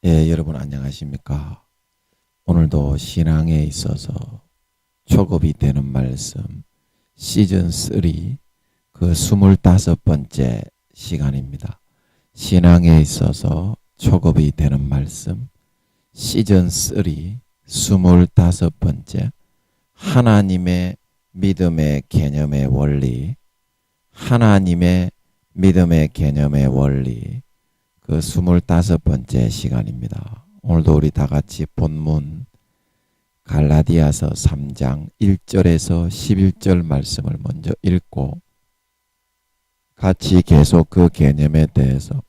예, 여러분 안녕하십니까? 오늘도 신앙에 있어서 초급이 되는 말씀 시즌 3 그 25번째 시간입니다. 신앙에 있어서 초급이 되는 말씀 시즌 3 25번째 하나님의 믿음의 개념의 원리 하나님의 믿음의 개념의 원리 그 25번째 시간입니다. 오늘도 우리 다 같이 본문 갈라디아서 3장 1절에서 11절 말씀을 먼저 읽고 같이 계속 그 개념에 대해서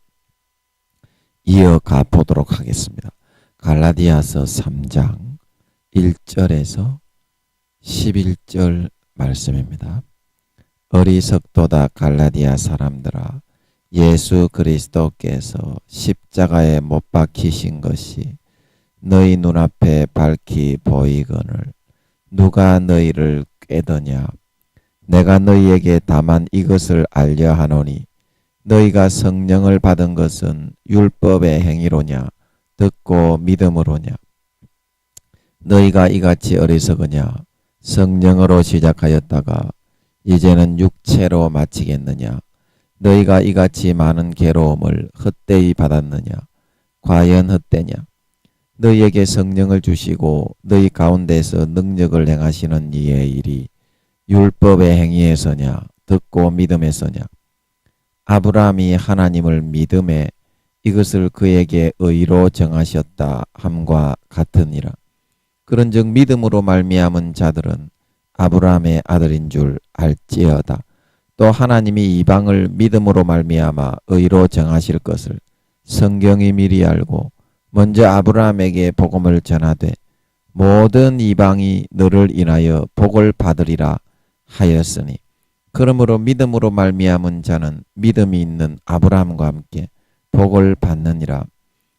이어가 보도록 하겠습니다. 갈라디아서 3장 1절에서 11절 말씀입니다. 어리석도다 갈라디아 사람들아, 예수 그리스도께서 십자가에 못 박히신 것이 너희 눈앞에 밝히 보이거늘 누가 너희를 꾀더냐? 내가 너희에게 다만 이것을 알려 하노니 너희가 성령을 받은 것은 율법의 행위로냐 듣고 믿음으로냐? 너희가 이같이 어리석으냐? 성령으로 시작하였다가 이제는 육체로 마치겠느냐? 너희가 이같이 많은 괴로움을 헛되이 받았느냐? 과연 헛되냐? 너희에게 성령을 주시고 너희 가운데서 능력을 행하시는 이의 일이 율법의 행위에서냐 듣고 믿음에서냐? 아브라함이 하나님을 믿음에 이것을 그에게 의로 정하셨다 함과 같으니라. 그런즉 믿음으로 말미암은 자들은 아브라함의 아들인 줄 알지어다. 또 하나님이 이방을 믿음으로 말미암아 의로 정하실 것을 성경이 미리 알고 먼저 아브라함에게 복음을 전하되 모든 이방이 너를 인하여 복을 받으리라 하였으니, 그러므로 믿음으로 말미암은 자는 믿음이 있는 아브라함과 함께 복을 받느니라.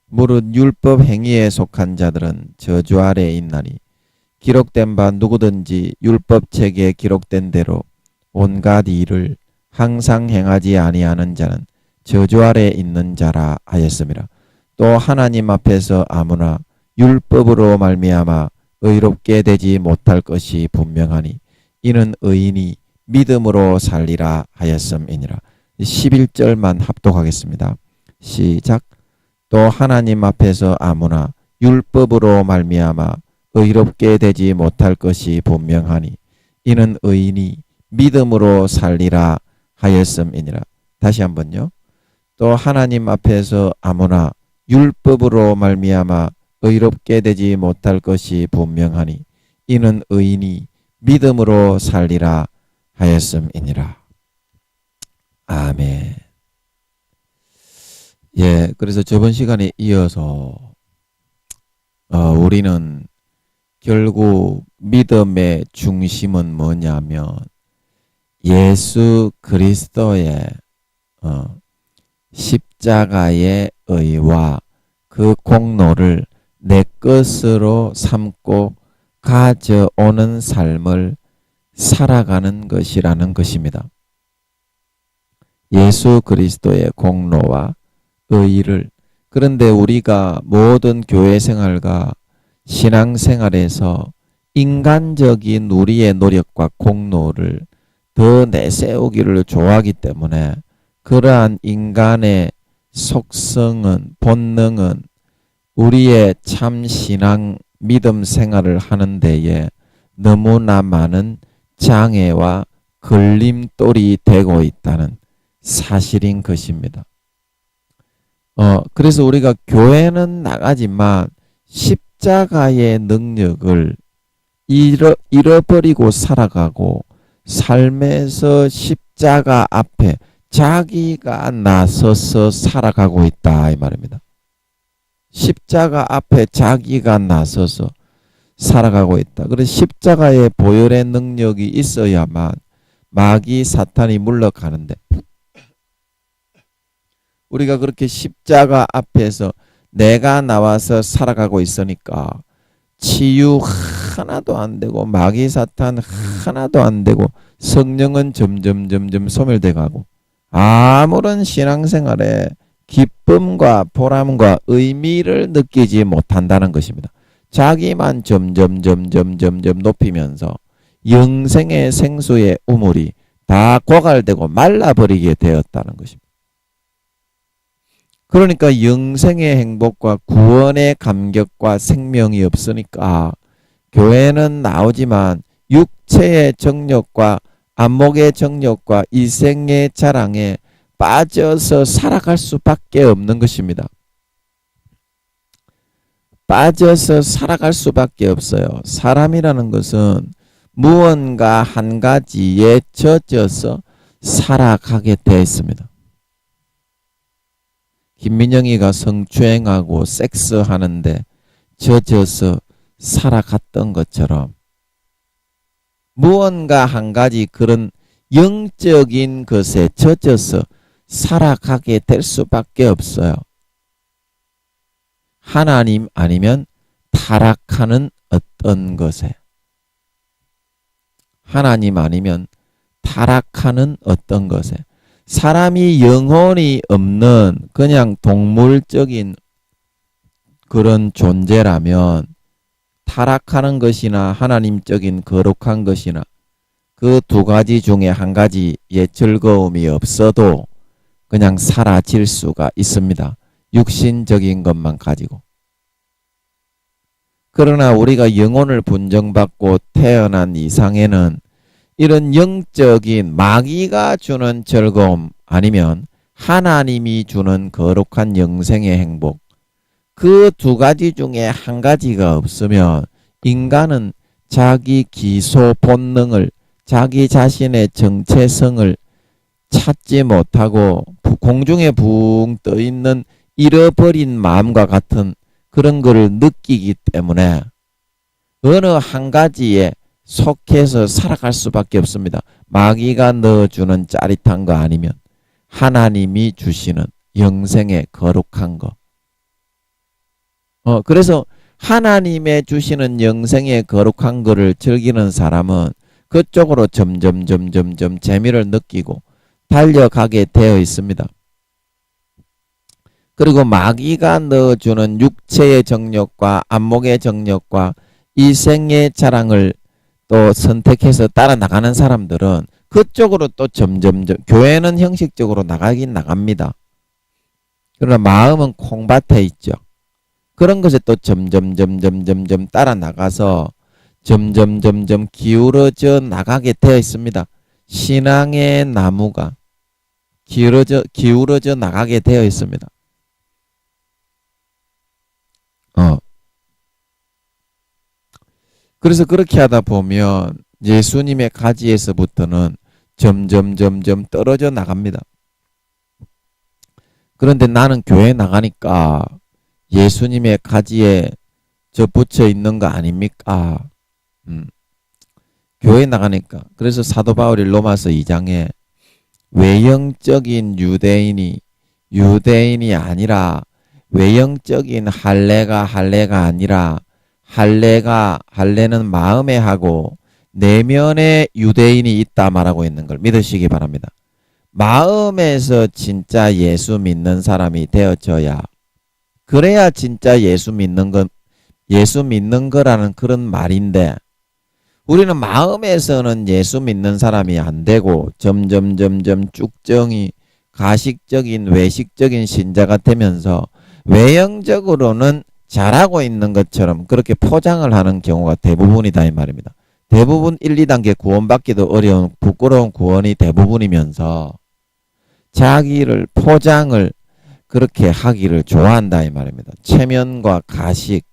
무릇 율법 행위에 속한 자들은 저주 아래에 있나니 기록된 바 누구든지 율법책에 기록된 대로 온갖 일을 항상 행하지 아니하는 자는 저주 아래 있는 자라 하였음이라. 또 하나님 앞에서 아무나 율법으로 말미암아 의롭게 되지 못할 것이 분명하니 이는 의인이 믿음으로 살리라 하였음이니라. 11절만 합독하겠습니다. 시작. 또 하나님 앞에서 아무나 율법으로 말미암아 의롭게 되지 못할 것이 분명하니 이는 의인이 믿음으로 살리라 하였음이니라. 다시 한번요. 또 하나님 앞에서 아무나 율법으로 말미암아 의롭게 되지 못할 것이 분명하니 이는 의인이 믿음으로 살리라 하였음이니라. 아멘. 예, 그래서 저번 시간에 이어서 우리는 결국 믿음의 중심은 뭐냐면 예수 그리스도의 십자가의 의와 그 공로를 내 것으로 삼고 가져오는 삶을 살아가는 것이라는 것입니다. 예수 그리스도의 공로와 의를, 그런데 우리가 모든 교회 생활과 신앙생활에서 인간적인 우리의 노력과 공로를 더 내세우기를 좋아하기 때문에 그러한 인간의 속성은, 본능은 우리의 참 신앙 믿음 생활을 하는 데에 너무나 많은 장애와 걸림돌이 되고 있다는 사실인 것입니다. 그래서 우리가 교회는 나가지만 십자가의 능력을 잃어버리고 살아가고 삶에서 십자가 앞에 자기가 나서서 살아가고 있다 이 말입니다. 십자가 앞에 자기가 나서서 살아가고 있다. 그래서 십자가의 보혈의 능력이 있어야만 마귀 사탄이 물러가는데 우리가 그렇게 십자가 앞에서 내가 나와서 살아가고 있으니까 치유 하나도 안 되고 마귀 사탄 하나도 안 되고 성령은 점점 소멸돼 가고 아무런 신앙생활에 기쁨과 보람과 의미를 느끼지 못한다는 것입니다. 자기만 점점 높이면서 영생의 생수의 우물이 다 고갈되고 말라버리게 되었다는 것입니다. 그러니까 영생의 행복과 구원의 감격과 생명이 없으니까 교회는 나오지만 육체의 정욕과 안목의 정욕과 이생의 자랑에 빠져서 살아갈 수밖에 없는 것입니다. 빠져서 살아갈 수밖에 없어요. 사람이라는 것은 무언가 한 가지에 젖어서 살아가게 되어 있습니다. 김민영이가 성추행하고 섹스하는데 젖어서 살아갔던 것처럼 무언가 한 가지 그런 영적인 것에 젖어서 살아가게 될 수밖에 없어요. 하나님 아니면 타락하는 어떤 것에, 하나님 아니면 타락하는 어떤 것에, 사람이 영혼이 없는 그냥 동물적인 그런 존재라면 타락하는 것이나 하나님적인 거룩한 것이나 그 두 가지 중에 한 가지의 즐거움이 없어도 그냥 사라질 수가 있습니다. 육신적인 것만 가지고. 그러나 우리가 영혼을 분정받고 태어난 이상에는 이런 영적인 마귀가 주는 즐거움 아니면 하나님이 주는 거룩한 영생의 행복, 그 두 가지 중에 한 가지가 없으면 인간은 자기 기소 본능을, 자기 자신의 정체성을 찾지 못하고 공중에 붕 떠 있는 잃어버린 마음과 같은 그런 것을 느끼기 때문에 어느 한 가지에 속해서 살아갈 수밖에 없습니다. 마귀가 넣어주는 짜릿한 거 아니면 하나님이 주시는 영생의 거룩한 거. 그래서 하나님의 주시는 영생의 거룩한 거를 즐기는 사람은 그쪽으로 점점 재미를 느끼고 달려가게 되어 있습니다. 그리고 마귀가 넣어주는 육체의 정욕과 안목의 정욕과 이생의 자랑을 또 선택해서 따라 나가는 사람들은 그쪽으로 또 점점 교회는 형식적으로 나가긴 나갑니다. 그러나 마음은 콩밭에 있죠. 그런 것에 또 점점 따라 나가서 점점 기울어져 나가게 되어 있습니다. 신앙의 나무가 기울어져 나가게 되어 있습니다. 그래서 그렇게 하다 보면 예수님의 가지에서부터는 점점 떨어져 나갑니다. 그런데 나는 교회 나가니까 예수님의 가지에 저 붙여 있는 거 아닙니까? 교회 나가니까. 그래서 사도 바울이 로마서 2장에 외형적인 유대인이 아니라 외형적인 할례가 아니라 할례는 마음에 하고 내면에 유대인이 있다 말하고 있는 걸 믿으시기 바랍니다. 마음에서 진짜 예수 믿는 사람이 되어져야, 그래야 진짜 예수 믿는 거라는 그런 말인데, 우리는 마음에서는 예수 믿는 사람이 안 되고 점점 쭉정이 가식적인 외식적인 신자가 되면서 외형적으로는 잘하고 있는 것처럼 그렇게 포장을 하는 경우가 대부분이다 이 말입니다. 대부분 1, 2단계 구원받기도 어려운 부끄러운 구원이 대부분이면서 자기를 포장을 그렇게 하기를 좋아한다 이 말입니다. 체면과 가식,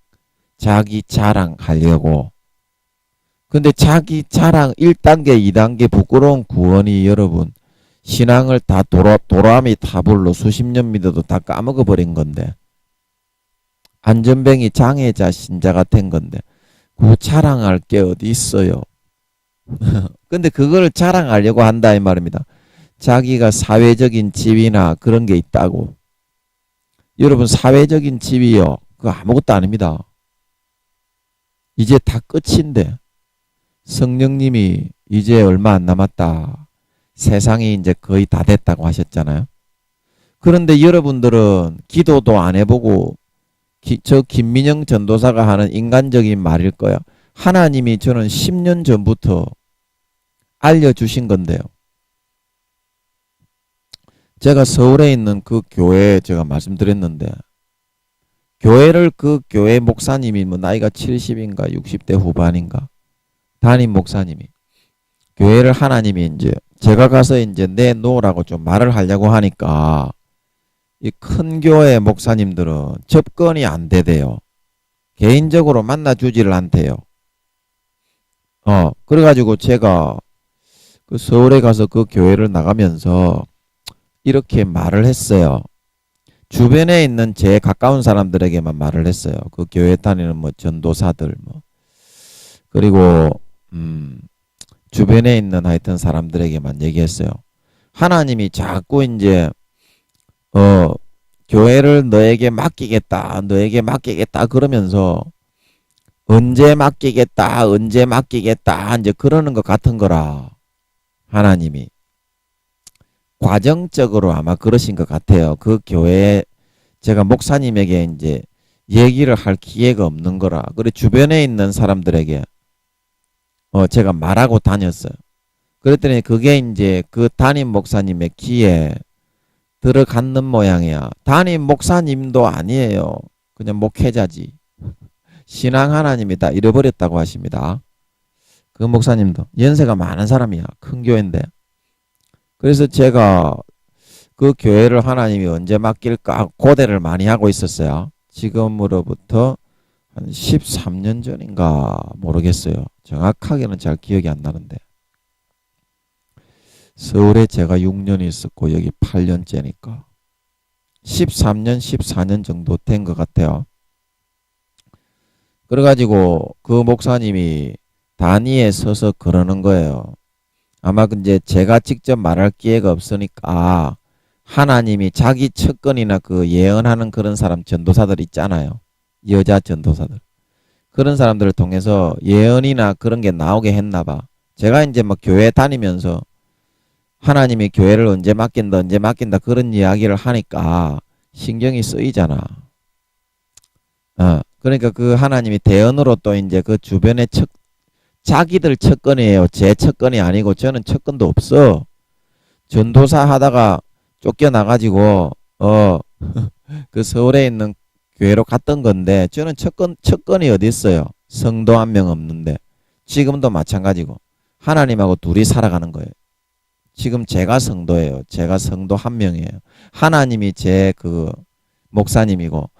자기 자랑하려고. 근데 자기 자랑 1단계, 2단계 부끄러운 구원이 여러분 신앙을 다 도라미 타불로 수십 년 믿어도 다 까먹어버린 건데, 안전뱅이 장애자 신자가 된 건데 그 자랑할 게 어디 있어요. 근데 그걸 자랑하려고 한다 이 말입니다. 자기가 사회적인 지위나 그런 게 있다고. 여러분 사회적인 지위요, 그거 아무것도 아닙니다. 이제 다 끝인데 성령님이 이제 얼마 안 남았다, 세상이 이제 거의 다 됐다고 하셨잖아요. 그런데 여러분들은 기도도 안 해보고 저 김민영 전도사가 하는 인간적인 말일 거야. 하나님이 저는 10년 전부터 알려주신 건데요. 제가 서울에 있는 그 교회에 제가 말씀드렸는데 교회를 그 교회 목사님이 뭐 나이가 70인가 60대 후반인가 담임 목사님이 교회를 하나님이 이제 제가 가서 이제 내놓으라고 좀 말을 하려고 하니까 이 큰 교회 목사님들은 접근이 안 되대요. 개인적으로 만나주지를 않대요. 그래가지고 제가 그 서울에 가서 그 교회를 나가면서 이렇게 말을 했어요. 주변에 있는 제 가까운 사람들에게만 말을 했어요. 그 교회 다니는 뭐 전도사들 뭐 그리고 주변에 있는 하여튼 사람들에게만 얘기했어요. 하나님이 자꾸 이제 교회를 너에게 맡기겠다 그러면서 언제 맡기겠다 이제 그러는 것 같은 거라. 하나님이 과정적으로 아마 그러신 것 같아요. 그 교회에 제가 목사님에게 이제 얘기를 할 기회가 없는 거라. 그래 주변에 있는 사람들에게 제가 말하고 다녔어요. 그랬더니 그게 이제 그 담임 목사님의 귀에 들어갔는 모양이야. 담임 목사님도 아니에요. 그냥 목회자지. 신앙 하나님이다 잃어버렸다고 하십니다. 그 목사님도 연세가 많은 사람이야. 큰 교회인데. 그래서 제가 그 교회를 하나님이 언제 맡길까 고대를 많이 하고 있었어요. 지금으로부터 한 13년 전인가 모르겠어요. 정확하게는 잘 기억이 안 나는데. 서울에 제가 6년 있었고 여기 8년째니까 13년 14년 정도 된 것 같아요. 그래가지고 그 목사님이 단위에 서서 그러는 거예요. 아마 이제 제가 직접 말할 기회가 없으니까 하나님이 자기 척건이나 그 예언하는 그런 사람 전도사들 있잖아요. 여자 전도사들. 그런 사람들을 통해서 예언이나 그런 게 나오게 했나 봐. 제가 이제 막 교회 다니면서 하나님이 교회를 언제 맡긴다 그런 이야기를 하니까 신경이 쓰이잖아. 그러니까 그 하나님이 대언으로 또 이제 그 주변에 자기들 척건이에요. 제 척건이 아니고 저는 척건도 없어. 전도사 하다가 쫓겨나가지고 그 서울에 있는 교회로 갔던 건데 저는 척건이 어디 있어요. 성도 한 명 없는데 지금도 마찬가지고 하나님하고 둘이 살아가는 거예요. 지금 제가 성도예요. 제가 성도 한 명이에요. 하나님이 제 그 목사님이고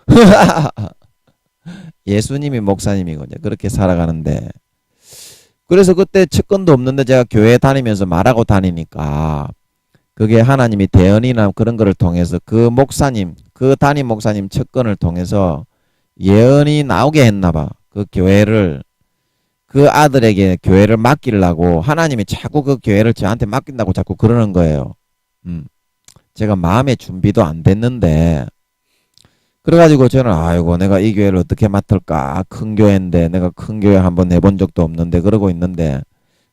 예수님이 목사님이고 이제 그렇게 살아가는데 그래서 그때 척건도 없는데 제가 교회 다니면서 말하고 다니니까 그게 하나님이 대언이나 그런 거를 통해서 그 목사님 그 담임 목사님 척건을 통해서 예언이 나오게 했나 봐. 그 교회를 그 아들에게 교회를 맡기려고 하나님이 자꾸 그 교회를 저한테 맡긴다고 자꾸 그러는 거예요. 제가 마음의 준비도 안 됐는데 그래가지고 저는 아이고 내가 이 교회를 어떻게 맡을까 큰 교회인데 내가 큰 교회 한번 해본 적도 없는데 그러고 있는데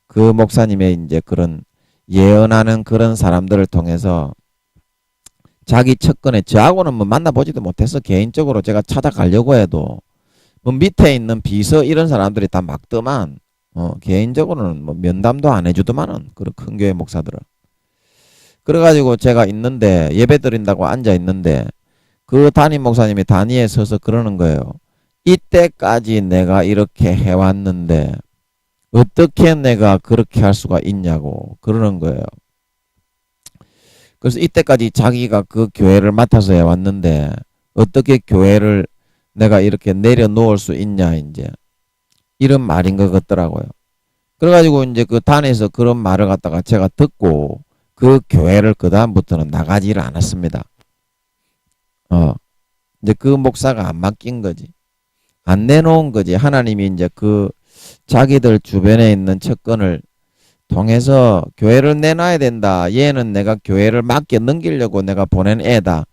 그 목사님의 이제 그런 예언하는 그런 사람들을 통해서 자기 척건에 저하고는 뭐 만나보지도 못해서 개인적으로 제가 찾아가려고 해도 뭐 밑에 있는 비서 이런 사람들이 다 막더만 개인적으로는 뭐 면담도 안 해주더만은 그런 큰 교회 목사들은. 그래가지고 제가 있는데 예배 드린다고 앉아 있는데 그 담임 목사님이 단위에 서서 그러는 거예요. 이때까지 내가 이렇게 해왔는데 어떻게 내가 그렇게 할 수가 있냐고 그러는 거예요. 그래서 이때까지 자기가 그 교회를 맡아서 해왔는데 어떻게 교회를 내가 이렇게 내려놓을 수 있냐 이제 이런 말인 것 같더라고요. 그래가지고 이제 그 단에서 그런 말을 갖다가 제가 듣고 그 교회를 그 다음부터는 나가지를 않았습니다. 이제 그 목사가 안 맡긴 거지. 안 내놓은 거지. 하나님이 이제 그 자기들 주변에 있는 척건을 통해서 교회를 내놔야 된다. 얘는 내가 교회를 맡겨 넘기려고 내가 보낸 애다.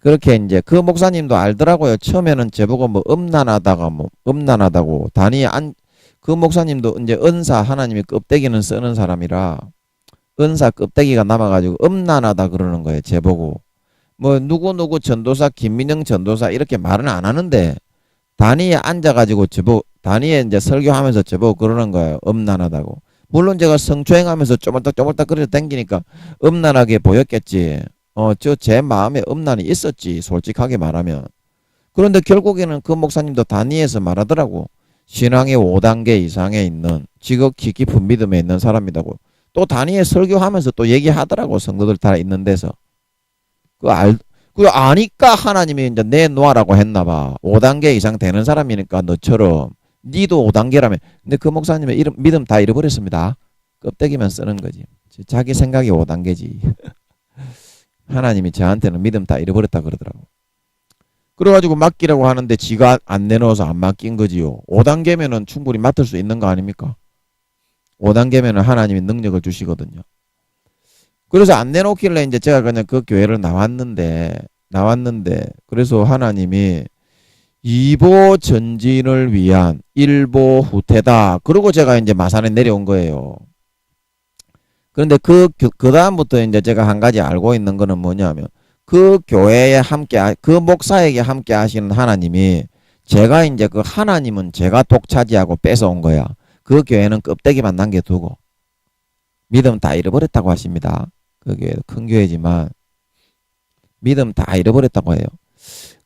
그렇게 이제 그 목사님도 알더라고요. 처음에는 저보고 뭐 음란하다고 그 목사님도 이제 은사 하나님이 껍데기는 쓰는 사람이라 은사 껍데기가 남아가지고 음란하다 그러는 거예요. 저보고 뭐 누구누구 전도사 김민영 전도사 이렇게 말은 안 하는데 단위에 앉아가지고 단위에 이제 설교하면서 저보고 그러는 거예요. 음란하다고. 물론 제가 성추행하면서 쪼물딱쪼물딱 그래서 댕기니까 음란하게 보였겠지. 저 제 마음에 음란이 있었지. 솔직하게 말하면. 그런데 결국에는 그 목사님도 단위에서 말하더라고. 신앙의 5단계 이상에 있는 지극히 깊은 믿음에 있는 사람이라고. 또 단위에 설교하면서 또 얘기하더라고. 성도들 다 있는 데서. 그거 아니까 하나님이 이제 내놓으라고 했나 봐. 5단계 이상 되는 사람이니까 너처럼. 니도 5단계라며. 근데 그 목사님의 믿음 다 잃어버렸습니다. 껍데기만 쓰는 거지. 자기 생각이 5단계지. 하나님이 저한테는 믿음 다 잃어버렸다 그러더라고. 그래가지고 맡기라고 하는데 지가 안 내놓아서 안 맡긴 거지요. 5단계면은 충분히 맡을 수 있는 거 아닙니까? 5단계면은 하나님이 능력을 주시거든요. 그래서 안 내놓길래 이제 제가 그냥 그 교회를 나왔는데 그래서 하나님이 2보 전진을 위한 1보 후퇴다. 그러고 제가 이제 마산에 내려온 거예요. 그런데 그 다음부터 이제 제가 한 가지 알고 있는 거는 뭐냐면 그 교회에 그 목사에게 함께 하시는 하나님이 제가 이제 그 하나님은 제가 독차지하고 뺏어온 거야. 그 교회는 껍데기만 남겨두고 믿음 다 잃어버렸다고 하십니다. 그 교회 큰 교회지만 믿음 다 잃어버렸다고 해요.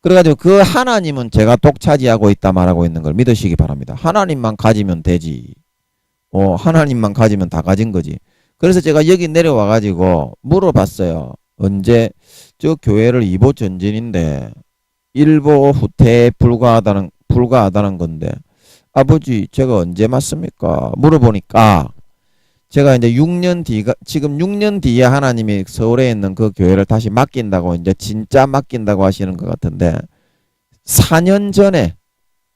그래가지고 그 하나님은 제가 독차지하고 있다 말하고 있는 걸 믿으시기 바랍니다. 하나님만 가지면 되지. 하나님만 가지면 다 가진 거지. 그래서 제가 여기 내려와가지고 물어봤어요. 언제 저 교회를 2보 전진인데 1보 후퇴에 불과하다는 건데 아버지 제가 언제 맞습니까? 물어보니까 제가 이제 지금 6년 뒤에 하나님이 서울에 있는 그 교회를 다시 맡긴다고 이제 진짜 맡긴다고 하시는 것 같은데 4년 전에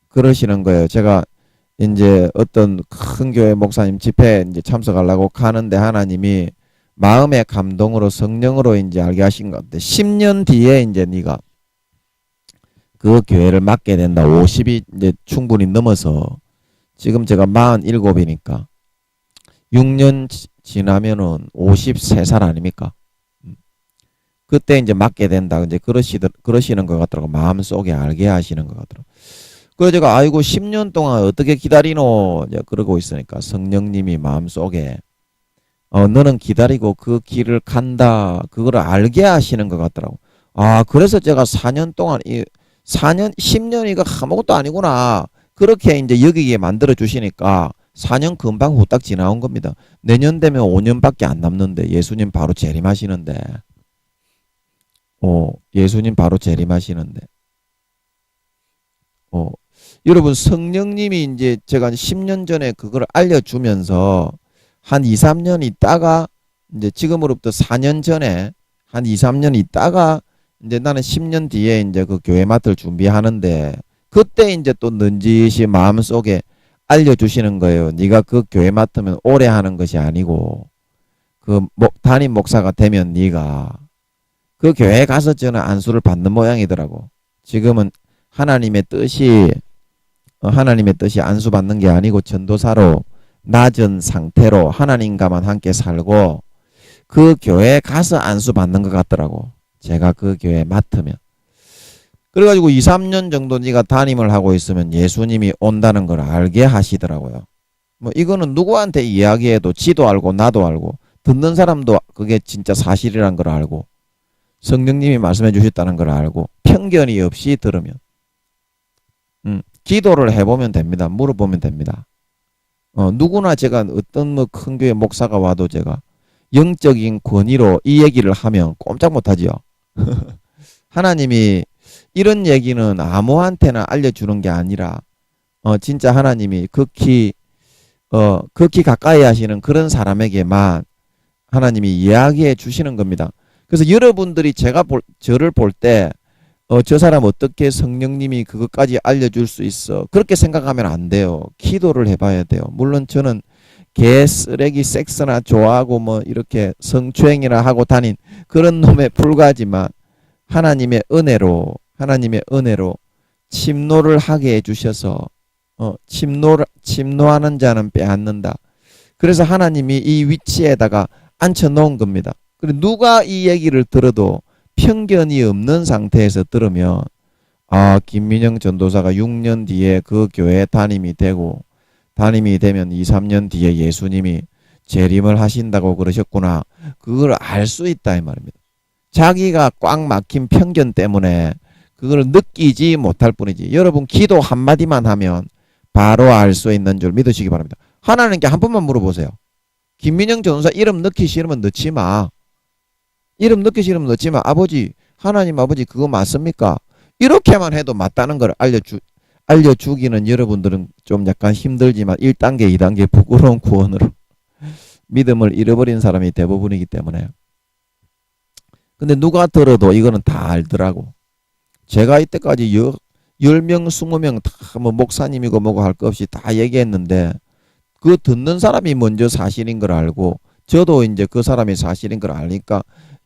그러시는 거예요. 제가 이제 어떤 큰 교회 목사님 집회에 이제 참석하려고 가는데 하나님이 마음의 감동으로 성령으로 이제 알게 하신 것 같아. 10년 뒤에 이제 네가 그 교회를 맡게 된다. 50이 이제 충분히 넘어서 지금 제가 47이니까 6년 지나면은 53살 아닙니까? 그때 이제 맡게 된다. 이제 그러시는 것 같더라고. 마음속에 알게 하시는 것 같더라고. 그래서 제가 아이고 10년 동안 어떻게 기다리노? 이제 그러고 있으니까 성령님이 마음속에 너는 기다리고 그 길을 간다. 그걸 알게 하시는 것 같더라고. 그래서 제가 4년 동안 10년이가 아무것도 아니구나. 그렇게 이제 여기게 만들어 주시니까 4년 금방 후딱 지나온 겁니다. 내년 되면 5년밖에 안 남는데 예수님 바로 재림하시는데 예수님 바로 재림하시는데 여러분 성령님이 이제 제가 10년 전에 그걸 알려주면서 한 2, 3년 있다가 이제 지금으로부터 4년 전에 한 2, 3년 있다가 이제 나는 10년 뒤에 이제 그 교회 맡을 준비하는데 그때 이제 또 넌지시 마음속에 알려주시는 거예요. 네가 그 교회 맡으면 오래 하는 것이 아니고 그 담임 목사가 되면 네가 그 교회에 가서 저는 안수를 받는 모양이더라고. 지금은 하나님의 뜻이 안수 받는 게 아니고 전도사로 낮은 상태로 하나님과만 함께 살고 그 교회에 가서 안수 받는 것 같더라고. 제가 그 교회에 맡으면. 그래가지고 2, 3년 정도 네가 담임을 하고 있으면 예수님이 온다는 걸 알게 하시더라고요. 뭐 이거는 누구한테 이야기해도 지도 알고 나도 알고 듣는 사람도 그게 진짜 사실이란 걸 알고 성령님이 말씀해 주셨다는 걸 알고 편견이 없이 들으면 기도를 해보면 됩니다. 물어보면 됩니다. 누구나 제가 어떤 뭐 큰 교회 목사가 와도 제가 영적인 권위로 이 얘기를 하면 꼼짝 못하지요. 하나님이 이런 얘기는 아무한테나 알려주는 게 아니라 진짜 하나님이 극히 가까이 하시는 그런 사람에게만 하나님이 이야기해 주시는 겁니다. 그래서 여러분들이 저를 볼 때 저 사람 어떻게 성령님이 그것까지 알려줄 수 있어 그렇게 생각하면 안 돼요. 기도를 해봐야 돼요. 물론 저는 개 쓰레기 섹스나 좋아하고 뭐 이렇게 성추행이나 하고 다닌 그런 놈에 불과하지만 하나님의 은혜로 침노를 하게 해주셔서 침노하는 자는 빼앗는다. 그래서 하나님이 이 위치에다가 앉혀놓은 겁니다. 그리고 누가 이 얘기를 들어도 편견이 없는 상태에서 들으면 아, 김민영 전도사가 6년 뒤에 그 교회 담임이 되고 담임이 되면 2, 3년 뒤에 예수님이 재림을 하신다고 그러셨구나. 그걸 알 수 있다 이 말입니다. 자기가 꽉 막힌 편견 때문에 그걸 느끼지 못할 뿐이지. 여러분 기도 한마디만 하면 바로 알 수 있는 줄 믿으시기 바랍니다. 하나님께 한 번만 물어보세요. 김민영 전도사 이름 넣기 싫으면 넣지 마. 이름 넣기 싫으면 넣지 마. 아버지, 하나님 아버지 그거 맞습니까? 이렇게만 해도 맞다는 걸 알려주기는 여러분들은 좀 약간 힘들지만 1단계, 2단계 부끄러운 구원으로 믿음을 잃어버린 사람이 대부분이기 때문에. 근데 누가 들어도 이거는 다 알더라고. 제가 이때까지 10명, 20명 다 뭐 목사님이고 뭐고 할 것 없이 다 얘기했는데 그 듣는 사람이 먼저 사실인 걸 알고 저도 이제 그 사람이 사실인 걸 아니까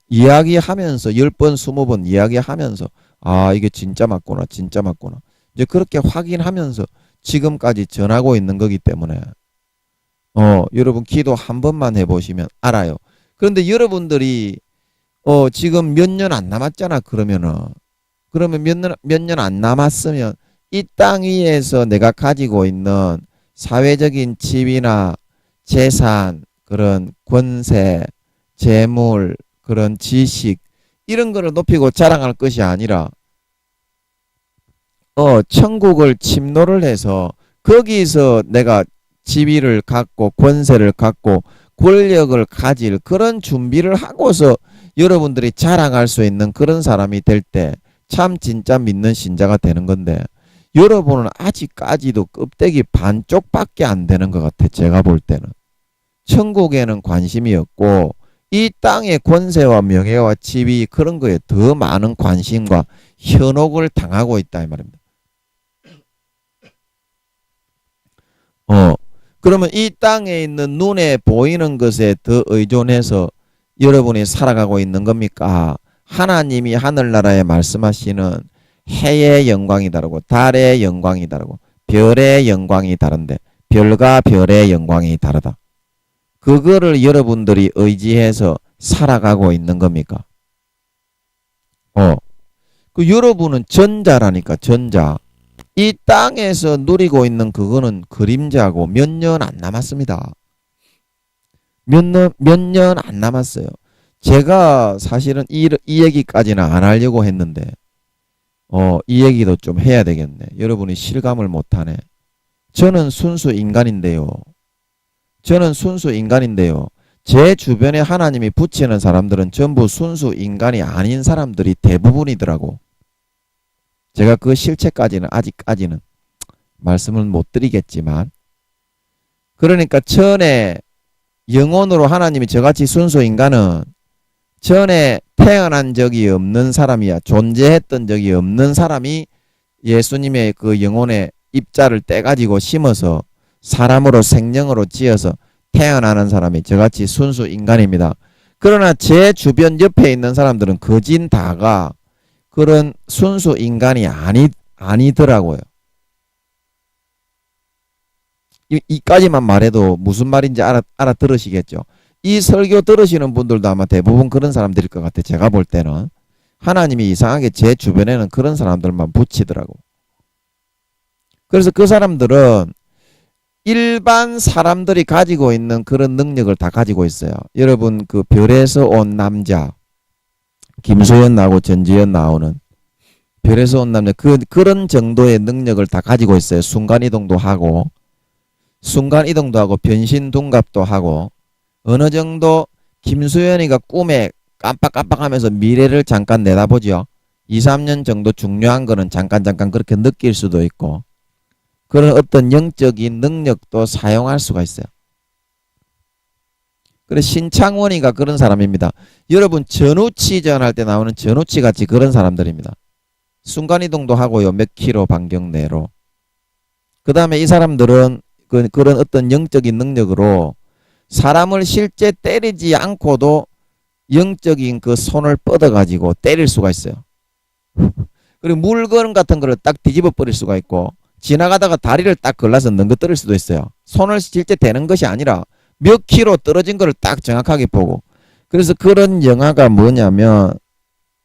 이야기하면서 10번, 20번 이야기하면서 아, 이게 진짜 맞구나, 진짜 맞구나. 이제 그렇게 확인하면서 지금까지 전하고 있는 거기 때문에 여러분 기도 한 번만 해보시면 알아요. 그런데 여러분들이 지금 몇 년 안 남았잖아. 그러면 몇 년 안 남았으면 이 땅 위에서 내가 가지고 있는 사회적인 지위나 재산, 그런 권세, 재물, 그런 지식 이런 거를 높이고 자랑할 것이 아니라 천국을 침노를 해서 거기서 내가 지위를 갖고 권세를 갖고 권력을 가질 그런 준비를 하고서 여러분들이 자랑할 수 있는 그런 사람이 될 때 참 진짜 믿는 신자가 되는 건데 여러분은 아직까지도 껍데기 반쪽밖에 안 되는 것 같아. 제가 볼 때는. 천국에는 관심이 없고 이 땅의 권세와 명예와 지위 그런 거에 더 많은 관심과 현혹을 당하고 있다 이 말입니다. 그러면 이 땅에 있는 눈에 보이는 것에 더 의존해서 여러분이 살아가고 있는 겁니까? 하나님이 하늘나라에 말씀하시는 해의 영광이 다르고 달의 영광이 다르고 별의 영광이 다른데 별과 별의 영광이 다르다. 그거를 여러분들이 의지해서 살아가고 있는 겁니까? 그 여러분은 전자라니까 전자. 이 땅에서 누리고 있는 그거는 그림자고 몇 년 안 남았습니다. 몇 년 안 남았어요. 제가 사실은 이 얘기까지는 안 하려고 했는데 이 얘기도 좀 해야 되겠네. 여러분이 실감을 못하네. 저는 순수 인간인데요. 제 주변에 하나님이 붙이는 사람들은 전부 순수 인간이 아닌 사람들이 대부분이더라고. 제가 그 실체까지는 아직까지는 말씀을 못 드리겠지만 그러니까 전에 영혼으로 하나님이 저같이 순수 인간은 전에 태어난 적이 없는 사람이야. 존재했던 적이 없는 사람이 예수님의 그 영혼의 입자를 떼가지고 심어서 사람으로 생명으로 지어서 태어나는 사람이 저같이 순수 인간입니다. 그러나 제 주변 옆에 있는 사람들은 거진 다가 그런 순수 인간이 아니더라고요. 이까지만 말해도 무슨 말인지 알아들으시겠죠. 이 설교 들으시는 분들도 아마 대부분 그런 사람들일 것 같아요. 제가 볼 때는. 하나님이 이상하게 제 주변에는 그런 사람들만 붙이더라고. 그래서 그 사람들은 일반 사람들이 가지고 있는 그런 능력을 다 가지고 있어요. 여러분 그 별에서 온 남자 김소연 나오고 전지현 나오는 별에서 온 남자 그런 정도의 능력을 다 가지고 있어요. 순간이동도 하고 변신 둔갑도 하고 어느 정도 김소연이가 꿈에 깜빡깜빡하면서 미래를 잠깐 내다보죠. 2, 3년 정도 중요한 거는 잠깐 그렇게 느낄 수도 있고 그런 어떤 영적인 능력도 사용할 수가 있어요. 그래서 신창원이가 그런 사람입니다. 여러분 전우치전 할 때 나오는 전우치 같이 그런 사람들입니다. 순간이동도 하고요. 몇 킬로 반경 내로. 그 다음에 이 사람들은 그런 어떤 영적인 능력으로 사람을 실제 때리지 않고도 영적인 그 손을 뻗어가지고 때릴 수가 있어요. 그리고 물건 같은 거를 딱 뒤집어 버릴 수가 있고 지나가다가 다리를 딱 걸러서 넘겨뜨릴 수도 있어요. 손을 실제 대는 것이 아니라 몇 킬로 떨어진 거를 딱 정확하게 보고. 그래서 그런 영화가 뭐냐면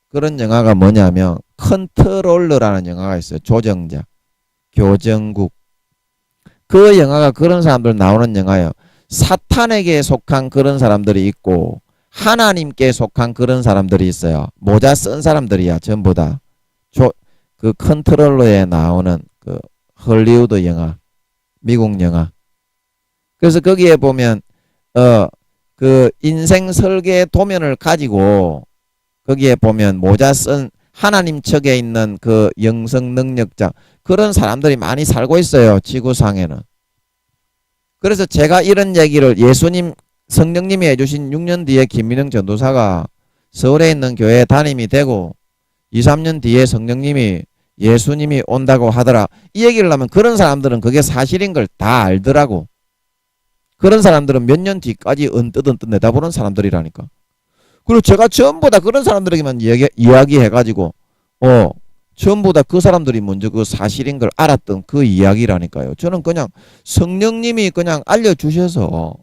그런 영화가 뭐냐면 컨트롤러라는 영화가 있어요. 조정자, 교정국. 그 영화가 그런 사람들 나오는 영화예요. 사탄에게 속한 그런 사람들이 있고 하나님께 속한 그런 사람들이 있어요. 모자 쓴 사람들이야. 전부 다. 그 컨트롤러에 나오는 그 헐리우드 영화, 미국 영화. 그래서 거기에 보면 그 인생 설계 도면을 가지고 거기에 보면 모자 쓴 하나님 척에 있는 그 영성 능력자, 그런 사람들이 많이 살고 있어요. 지구상에는. 그래서 제가 이런 얘기를 예수님 성령님이 해주신 6년 뒤에 김민영 전도사가 서울에 있는 교회에 담임이 되고 2, 3년 뒤에 성령님이 예수님이 온다고 하더라. 이 얘기를 하면 그런 사람들은 그게 사실인 걸 다 알더라고. 그런 사람들은 몇 년 뒤까지 언뜻 내다보는 사람들이라니까. 그리고 제가 전부 다 그런 사람들에게만 이야기해가지고 전부 다 그 사람들이 먼저 그 사실인 걸 알았던 그 이야기라니까요. 저는 그냥 성령님이 그냥 알려주셔서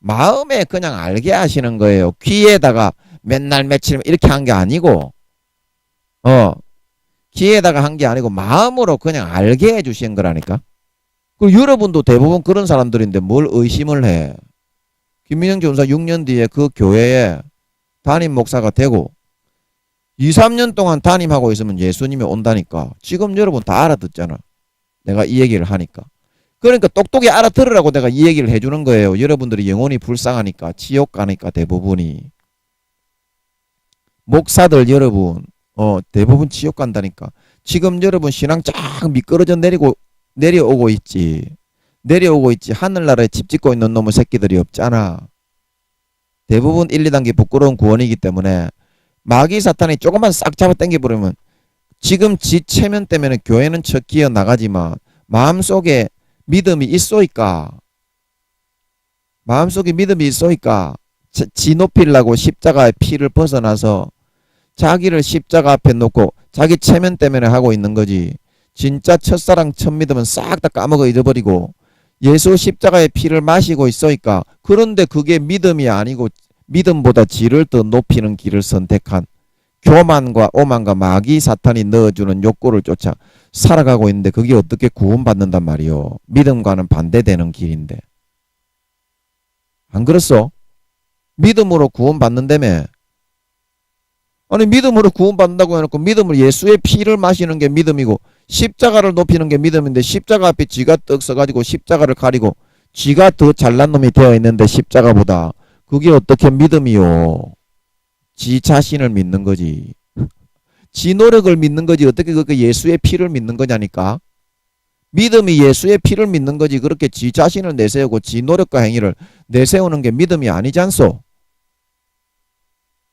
마음에 그냥 알게 하시는 거예요. 귀에다가 맨날 며칠 이렇게 한 게 아니고 귀에다가 한 게 아니고 마음으로 그냥 알게 해주신 거라니까. 그리고 여러분도 대부분 그런 사람들인데 뭘 의심을 해. 김민영 전사 6년 뒤에 그 교회에 담임 목사가 되고 2, 3년 동안 담임하고 있으면 예수님이 온다니까. 지금 여러분 다 알아듣잖아. 내가 이 얘기를 하니까. 그러니까 똑똑히 알아들으라고 내가 이 얘기를 해주는 거예요. 여러분들이 영혼이 불쌍하니까, 지옥 가니까 대부분이. 목사들 여러분 대부분 지옥 간다니까. 지금 여러분 신앙 쫙 미끄러져 내려오고 있지. 하늘나라에 집 짓고 있는 놈의 새끼들이 없잖아. 대부분 1, 2단계 부끄러운 구원이기 때문에 마귀 사탄이 조금만 싹 잡아 당겨버리면 지금 지 체면 때문에 교회는 척 기어 나가지만 마음속에 믿음이 있소이까? 마음속에 믿음이 있소이까? 지 높이려고 십자가의 피를 벗어나서 자기를 십자가 앞에 놓고 자기 체면 때문에 하고 있는 거지. 진짜 첫사랑 첫 믿음은 싹 다 까먹어 잊어버리고 예수 십자가의 피를 마시고 있으니까. 그런데 그게 믿음이 아니고 믿음보다 지를 더 높이는 길을 선택한 교만과 오만과 마귀 사탄이 넣어주는 욕구를 쫓아 살아가고 있는데 그게 어떻게 구원받는단 말이요. 믿음과는 반대되는 길인데. 안 그렇소? 믿음으로 구원받는다며. 아니 믿음으로 구원받는다고 해놓고 믿음을 예수의 피를 마시는 게 믿음이고 십자가를 높이는 게 믿음인데 십자가 앞에 쥐가 떡 써가지고 십자가를 가리고 쥐가 더 잘난 놈이 되어 있는데 십자가보다 그게 어떻게 믿음이요. 지 자신을 믿는 거지. 지 노력을 믿는 거지. 어떻게 그렇게 예수의 피를 믿는 거냐니까. 믿음이 예수의 피를 믿는 거지. 그렇게 지 자신을 내세우고 지 노력과 행위를 내세우는 게 믿음이 아니지 않소.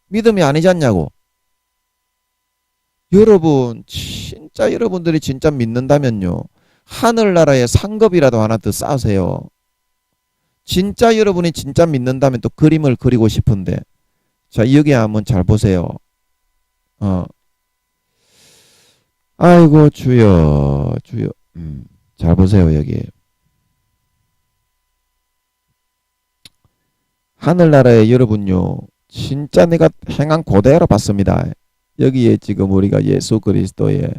믿음이 아니지 않냐고. 여러분 진짜 여러분들이 진짜 믿는다면요. 하늘나라에 상급이라도 하나 더 싸세요. 진짜 여러분이 진짜 믿는다면 또 그림을 그리고 싶은데. 자 여기 한번 잘 보세요. 아이고 주여 잘 보세요. 여기 하늘나라에 여러분요 진짜 내가 행한 고대로 봤습니다. 여기에 지금 우리가 예수 그리스도의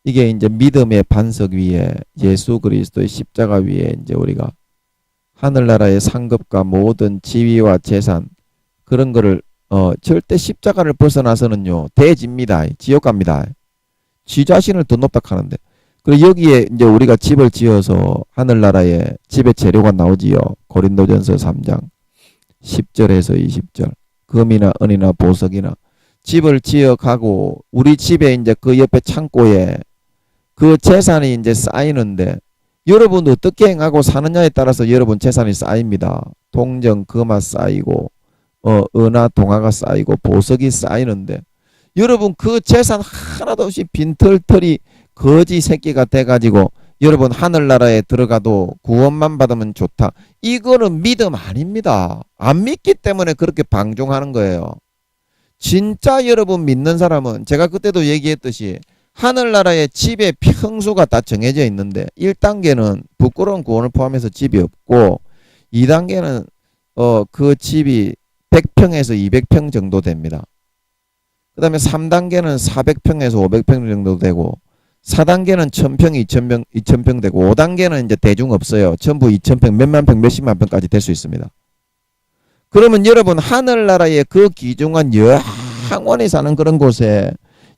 이게 이제 믿음의 반석 위에 예수 그리스도의 십자가 위에 이제 우리가 하늘나라의 상급과 모든 지위와 재산 그런 거를 절대 십자가를 벗어나서는요 대집니다. 지옥 갑니다. 지 자신을 더 높다 하는데. 그리고 여기에 이제 우리가 집을 지어서 하늘나라에 집의 재료가 나오지요. 고린도전서 3장 10절에서 20절. 금이나 은이나 보석이나 집을 지어가고 우리 집에 이제 그 옆에 창고에 그 재산이 이제 쌓이는데 여러분 어떻게 행하고 사느냐에 따라서 여러분 재산이 쌓입니다. 동정, 금화 쌓이고 은하, 동화가 쌓이고 보석이 쌓이는데 여러분 그 재산 하나도 없이 빈털털이 거지 새끼가 돼가지고 여러분 하늘나라에 들어가도 구원만 받으면 좋다. 이거는 믿음 아닙니다. 안 믿기 때문에 그렇게 방종하는 거예요. 진짜 여러분 믿는 사람은 제가 그때도 얘기했듯이 하늘나라의 집의 평수가 다 정해져 있는데 1단계는 부끄러운 구원을 포함해서 집이 없고 2단계는 그 집이 100평에서 200평 정도 됩니다. 그 다음에 3단계는 400평에서 500평 정도 되고 4단계는 1000평, 2000평 되고 5단계는 이제 대중 없어요. 전부 2000평, 몇만 평, 몇십만 평까지 될 수 있습니다. 그러면 여러분 하늘나라의 그 귀중한 영원히 사는 그런 곳에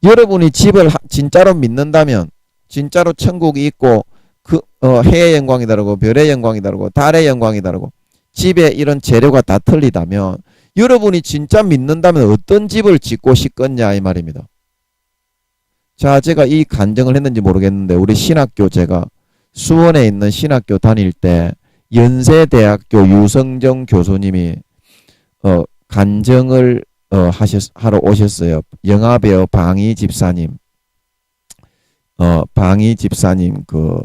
여러분이 집을 진짜로 믿는다면 진짜로 천국이 있고 그 해의 영광이 다르고 별의 영광이 다르고 달의 영광이 다르고 집에 이런 재료가 다 틀리다면 여러분이 진짜 믿는다면 어떤 집을 짓고 싶겠냐 이 말입니다. 자, 제가 이 간증을 했는지 모르겠는데 우리 신학교 제가 수원에 있는 신학교 다닐 때 연세대학교 유성정 교수님이 간증을 하러 오셨어요. 영화배우 방희 집사님 그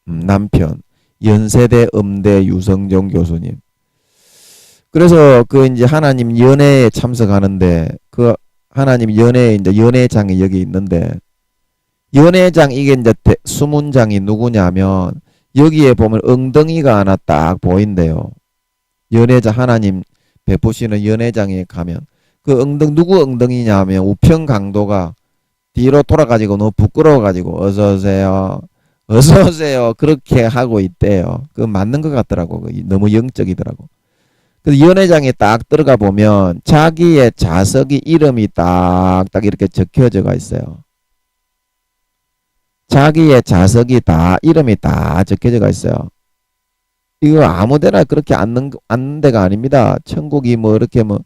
남편 연세대 음대 유성정 교수님. 그래서 그 이제 하나님 연회에 참석하는데 그 하나님 연회 이제 연회장이 여기 있는데 연회장 이게 이제 수문장이 누구냐면 여기에 보면 엉덩이가 하나 딱 보인대요. 연회장 하나님 베푸시는 연회장에 가면 그 누구 엉덩이냐면 우평강도가 뒤로 돌아가지고 너무 부끄러워가지고 어서오세요 어서오세요 그렇게 하고 있대요. 그 맞는 것 같더라고. 너무 영적이더라고. 그 연회장에 딱 들어가 보면 자기의 자석이 이름이 딱딱 이렇게 적혀져가 있어요. 자기의 자석이 다 이름이 다 적혀져가 있어요. 이거 아무데나 그렇게 앉는 데가 아닙니다. 천국이 뭐 이렇게 뭐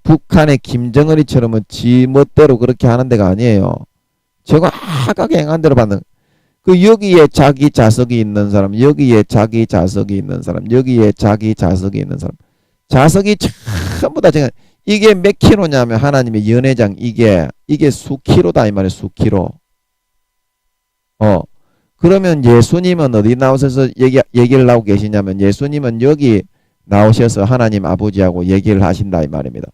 북한의 김정은이처럼 지 멋대로 그렇게 하는 데가 아니에요. 저거 하각에 행한 대로 받는 그 여기에 자기 자석이 있는 사람, 여기에 자기 자석이 있는 사람, 여기에 자기 자석이 있는 사람. 자석이 전부 다 제가 이게 몇 킬로냐면 하나님의 연회장 이게 수킬로다 이 말이에요. 수킬로. 그러면 예수님은 어디 나오셔서 얘기를 하고 계시냐면 예수님은 여기 나오셔서 하나님 아버지하고 얘기를 하신다 이 말입니다.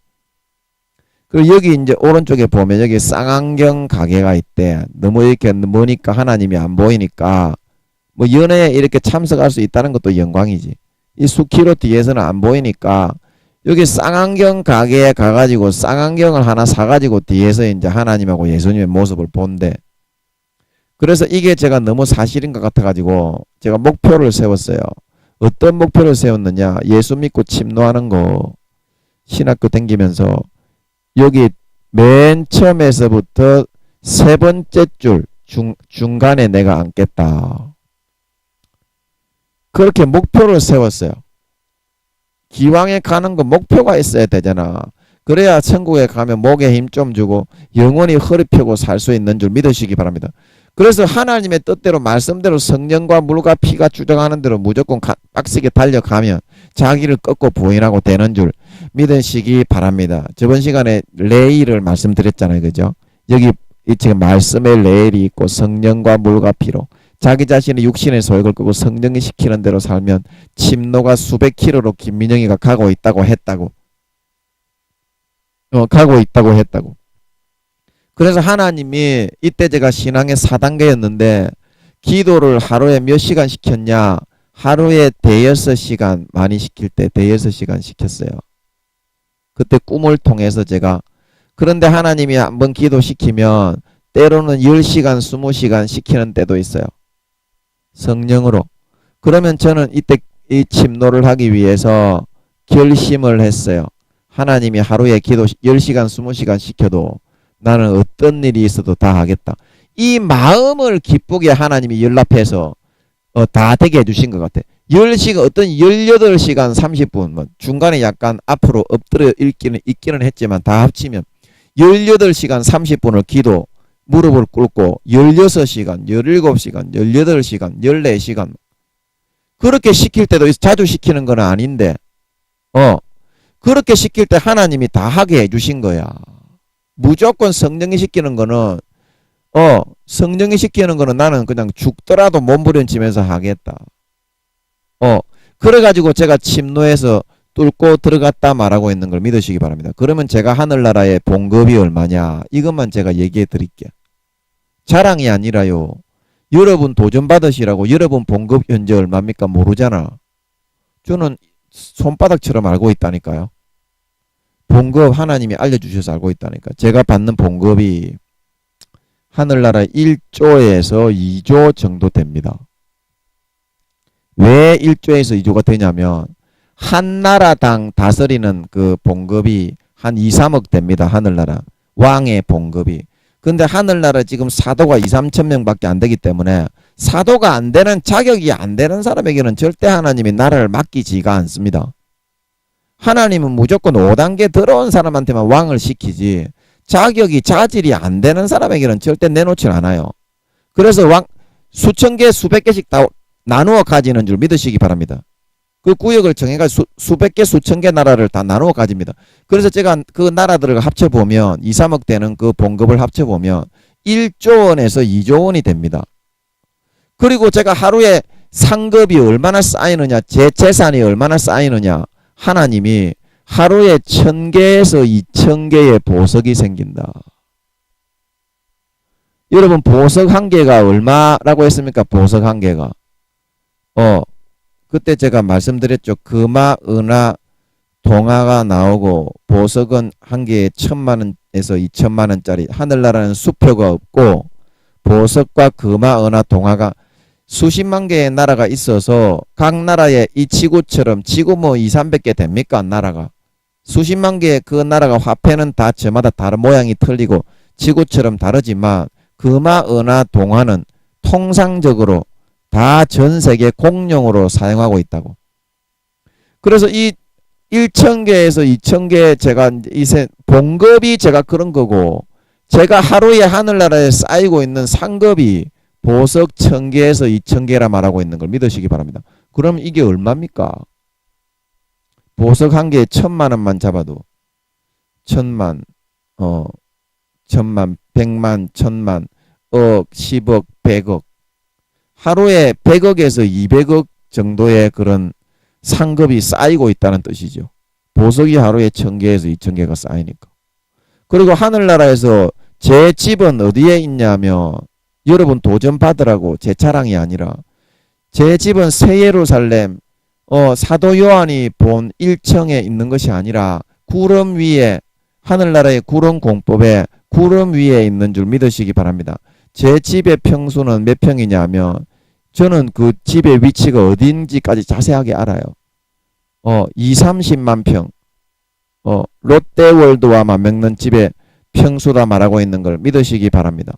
그리고 여기 이제 오른쪽에 보면 여기 쌍안경 가게가 있대. 너무 이렇게 머니까 하나님이 안 보이니까 뭐 연회에 이렇게 참석할 수 있다는 것도 영광이지. 이 수키로 뒤에서는 안 보이니까 여기 쌍안경 가게에 가가지고 쌍안경을 하나 사가지고 뒤에서 이제 하나님하고 예수님의 모습을 본대. 그래서 이게 제가 너무 사실인 것 같아가지고 제가 목표를 세웠어요. 어떤 목표를 세웠느냐. 예수 믿고 침노하는 거 신학교 다니면서 여기 맨 처음에서부터 세 번째 줄 중간에 내가 앉겠다. 그렇게 목표를 세웠어요. 기왕에 가는 거 목표가 있어야 되잖아. 그래야 천국에 가면 목에 힘 좀 주고 영원히 허리 펴고 살 수 있는 줄 믿으시기 바랍니다. 그래서 하나님의 뜻대로 말씀대로 성령과 물과 피가 주장하는 대로 무조건 빡세게 달려가면 자기를 꺾고 부인하고 되는 줄 믿으시기 바랍니다. 저번 시간에 레일을 말씀드렸잖아요. 그죠? 여기 지금 말씀의 레일이 있고 성령과 물과 피로 자기 자신의 육신의 소욕을 끄고 성령이 시키는 대로 살면 침노가 수백 킬로로 김민영이가 가고 있다고 했다고. 그래서 하나님이 이때 제가 신앙의 4단계였는데 기도를 하루에 몇 시간 시켰냐. 하루에 대여섯 시간 많이 시킬 때 대여섯 시간 시켰어요. 그때 꿈을 통해서 제가 그런데 하나님이 한번 기도시키면 때로는 10시간 20시간 시키는 때도 있어요. 성령으로. 그러면 저는 이때 이 침노를 하기 위해서 결심을 했어요. 하나님이 하루에 기도 10시간 20시간 시켜도 나는 어떤 일이 있어도 다 하겠다. 이 마음을 기쁘게 하나님이 연락해서 다 되게 해주신 것 같아. 10시간 어떤 18시간 30분 뭐 중간에 약간 앞으로 엎드려 있기는 했지만 다 합치면 18시간 30분을 기도 무릎을 꿇고 16시간 17시간 18시간 14시간 그렇게 시킬 때도 자주 시키는 건 아닌데 그렇게 시킬 때 하나님이 다 하게 해주신 거야. 무조건 성령이 시키는 거는 나는 그냥 죽더라도 몸부림치면서 하겠다. 그래가지고 제가 침노해서 뚫고 들어갔다 말하고 있는 걸 믿으시기 바랍니다. 그러면 제가 하늘나라의 봉급이 얼마냐 이것만 제가 얘기해 드릴게요. 자랑이 아니라요. 여러분 도전 받으시라고. 여러분 봉급 현재 얼마입니까? 모르잖아. 저는 손바닥처럼 알고 있다니까요. 봉급 하나님이 알려주셔서 알고 있다니까. 제가 받는 봉급이 하늘나라 1조에서 2조 정도 됩니다. 왜 1조에서 2조가 되냐면 한 나라당 다스리는 그 봉급이 한 2, 3억 됩니다. 하늘나라 왕의 봉급이. 근데 하늘나라 지금 사도가 2, 3천 명밖에 안 되기 때문에 사도가 안 되는, 자격이 안 되는 사람에게는 절대 하나님이 나라를 맡기지가 않습니다. 하나님은 무조건 5단계 들어온 사람한테만 왕을 시키지 자격이, 자질이 안 되는 사람에게는 절대 내놓질 않아요. 그래서 왕 수천 개, 수백 개씩 다 나누어 가지는 줄 믿으시기 바랍니다. 그 구역을 정해가지고 수백 개, 수천 개 나라를 다 나누어 가집니다. 그래서 제가 그 나라들을 합쳐보면 2, 3억 되는 그 봉급을 합쳐보면 1조 원에서 2조 원이 됩니다. 그리고 제가 하루에 상급이 얼마나 쌓이느냐, 제 재산이 얼마나 쌓이느냐, 하나님이 하루에 1000개에서 2000개의 보석이 생긴다. 여러분, 보석 한 개가 얼마라고 했습니까? 보석 한 개가. 그때 제가 말씀드렸죠. 금화, 은화, 동화가 나오고 보석은 한 개에 1000만원에서 2000만원짜리. 하늘나라는 수표가 없고 보석과 금화, 은화, 동화가 수십만 개의 나라가 있어서 각 나라에 이 지구처럼, 지구 뭐 2, 300개 됩니까? 나라가. 수십만 개의 그 나라가 화폐는 다 저마다 다른 모양이 틀리고 지구처럼 다르지만 금화, 은화, 동화는 통상적으로 다 전 세계 공용으로 사용하고 있다고. 그래서 이 1000개에서 2000개 제가 봉급이 제가 그런 거고, 제가 하루에 하늘나라에 쌓이고 있는 상급이 보석 1000개에서 2000개라 말하고 있는 걸 믿으시기 바랍니다. 그럼 이게 얼마입니까? 보석 한 개에 1000만원만 잡아도 1000만, 1000만, 100만, 1000만, 억, 10억, 100억. 하루에 100억에서 200억 정도의 그런 상급이 쌓이고 있다는 뜻이죠. 보석이 하루에 1000개에서 2000개가 쌓이니까. 그리고 하늘나라에서 제 집은 어디에 있냐면, 여러분 도전 받으라고 제 자랑이 아니라, 제 집은 새 예루살렘 사도 요한이 본 1층에 있는 것이 아니라 구름 위에, 하늘나라의 구름 공법에 구름 위에 있는 줄 믿으시기 바랍니다. 제 집의 평수는 몇 평이냐면, 저는 그 집의 위치가 어딘지까지 자세하게 알아요. 2, 30만 평. 롯데월드와 맞먹는 집의 평수다 말하고 있는 걸 믿으시기 바랍니다.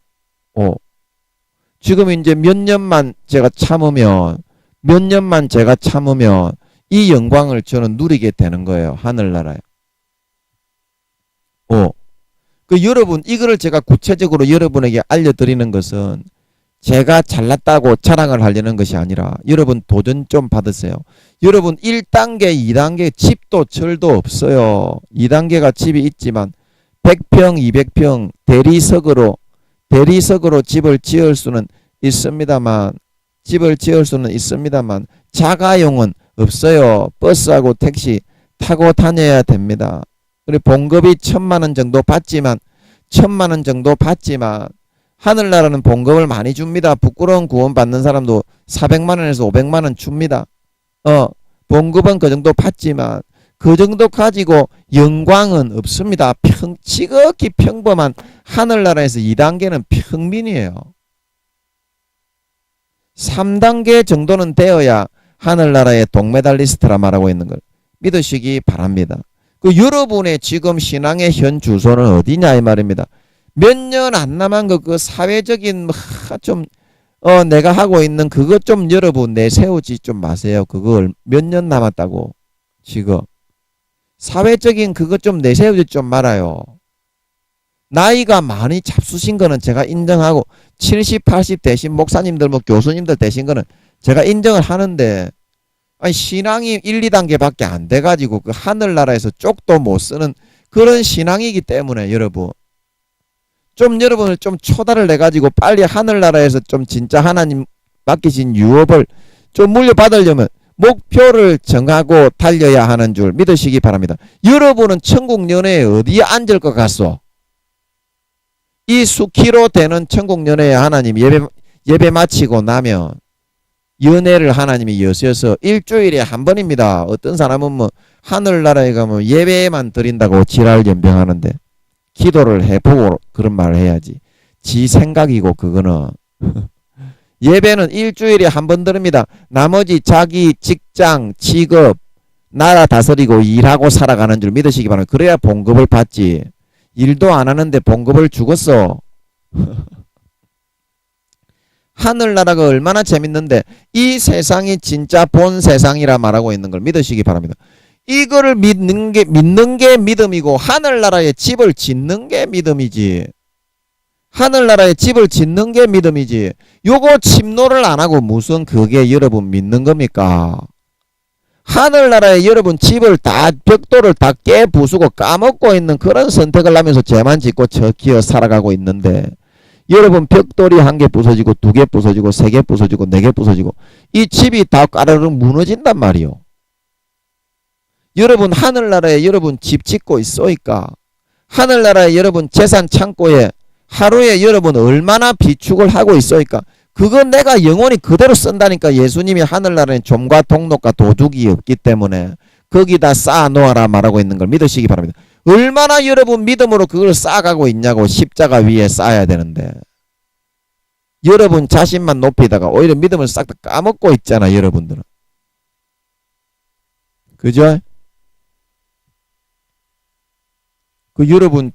지금 이제 몇 년만 제가 참으면 이 영광을 저는 누리게 되는 거예요. 하늘나라에. 여러분, 이거를 제가 구체적으로 여러분에게 알려드리는 것은 제가 잘났다고 자랑을 하려는 것이 아니라, 여러분 도전 좀 받으세요. 여러분 1단계, 2단계 집도 철도 없어요. 2단계가 집이 있지만 100평, 200평 대리석으로 집을 지을 수는 있습니다만, 자가용은 없어요. 버스하고 택시 타고 다녀야 됩니다. 그리고 봉급이 1000만원 정도 받지만 하늘나라는 봉급을 많이 줍니다. 부끄러운 구원 받는 사람도 400만원에서 500만원 줍니다. 봉급은 그 정도 받지만 그 정도 가지고 영광은 없습니다. 지극히 평범한 하늘나라에서 2단계는 평민이에요. 3단계 정도는 되어야 하늘나라의 동메달리스트라 말하고 있는 걸 믿으시기 바랍니다. 여러분의 지금 신앙의 현 주소는 어디냐 이 말입니다. 몇 년 안 남은 그 사회적인 내가 하고 있는 그것 좀 여러분 내세우지 좀 마세요. 그걸 몇 년 남았다고. 지금 사회적인 그것 좀 내세우지 좀 말아요. 나이가 많이 잡수신 거는 제가 인정하고 70, 80 되신 목사님들, 교수님들 되신 거는 제가 인정을 하는데, 신앙이 1, 2단계밖에 안 돼가지고 그 하늘나라에서 쪽도 못 쓰는 그런 신앙이기 때문에 여러분을 좀 초달을 내가지고 빨리 하늘나라에서 좀 진짜 하나님 맡기신 유업을 좀 물려받으려면 목표를 정하고 달려야 하는 줄 믿으시기 바랍니다. 여러분은 천국 연회에 어디에 앉을 것 같소? 이 수키로 되는 천국 연회에 하나님 예배 마치고 나면 연회를 하나님이 여셔서 일주일에 한 번입니다. 어떤 사람은 하늘나라에 가면 예배만 드린다고 지랄 연병하는데 기도를 해보고 그런 말을 해야지. 지 생각이고 그거는 예배는 일주일에 한 번 드립니다. 나머지 자기 직장, 직업, 나라 다스리고 일하고 살아가는 줄 믿으시기 바랍니다. 그래야 봉급을 받지. 일도 안 하는데 봉급을 주겠어. 하늘나라가 얼마나 재밌는데 이 세상이 진짜 본 세상이라 말하고 있는 걸 믿으시기 바랍니다. 이거를 믿는 게 믿음이고 하늘나라에 집을 짓는 게 믿음이지. 하늘나라에 집을 짓는 게 믿음이지. 요거 침노를 안 하고 무슨 그게 여러분 믿는 겁니까? 하늘나라에 여러분 집을 다 벽돌을 다 깨부수고 까먹고 있는 그런 선택을 하면서 죄만 짓고 저 기어 살아가고 있는데 여러분 벽돌이 1개 부서지고 2개 부서지고 3개 부서지고 4개 부서지고 이 집이 다 까르르 무너진단 말이요. 여러분 하늘나라에 여러분 집 짓고 있어니까 하늘나라에 여러분 재산 창고에 하루에 여러분 얼마나 비축을 하고 있어니까 그건 내가 영원히 그대로 쓴다니까. 예수님이 하늘나라에 좀과 동록과 도둑이 없기 때문에 거기다 쌓아놓아라 말하고 있는 걸 믿으시기 바랍니다. 얼마나 여러분 믿음으로 그걸 쌓아가고 있냐고. 십자가 위에 쌓아야 되는데 여러분 자신만 높이다가 오히려 믿음을 싹 다 까먹고 있잖아 여러분들은. 그죠? 그 여러분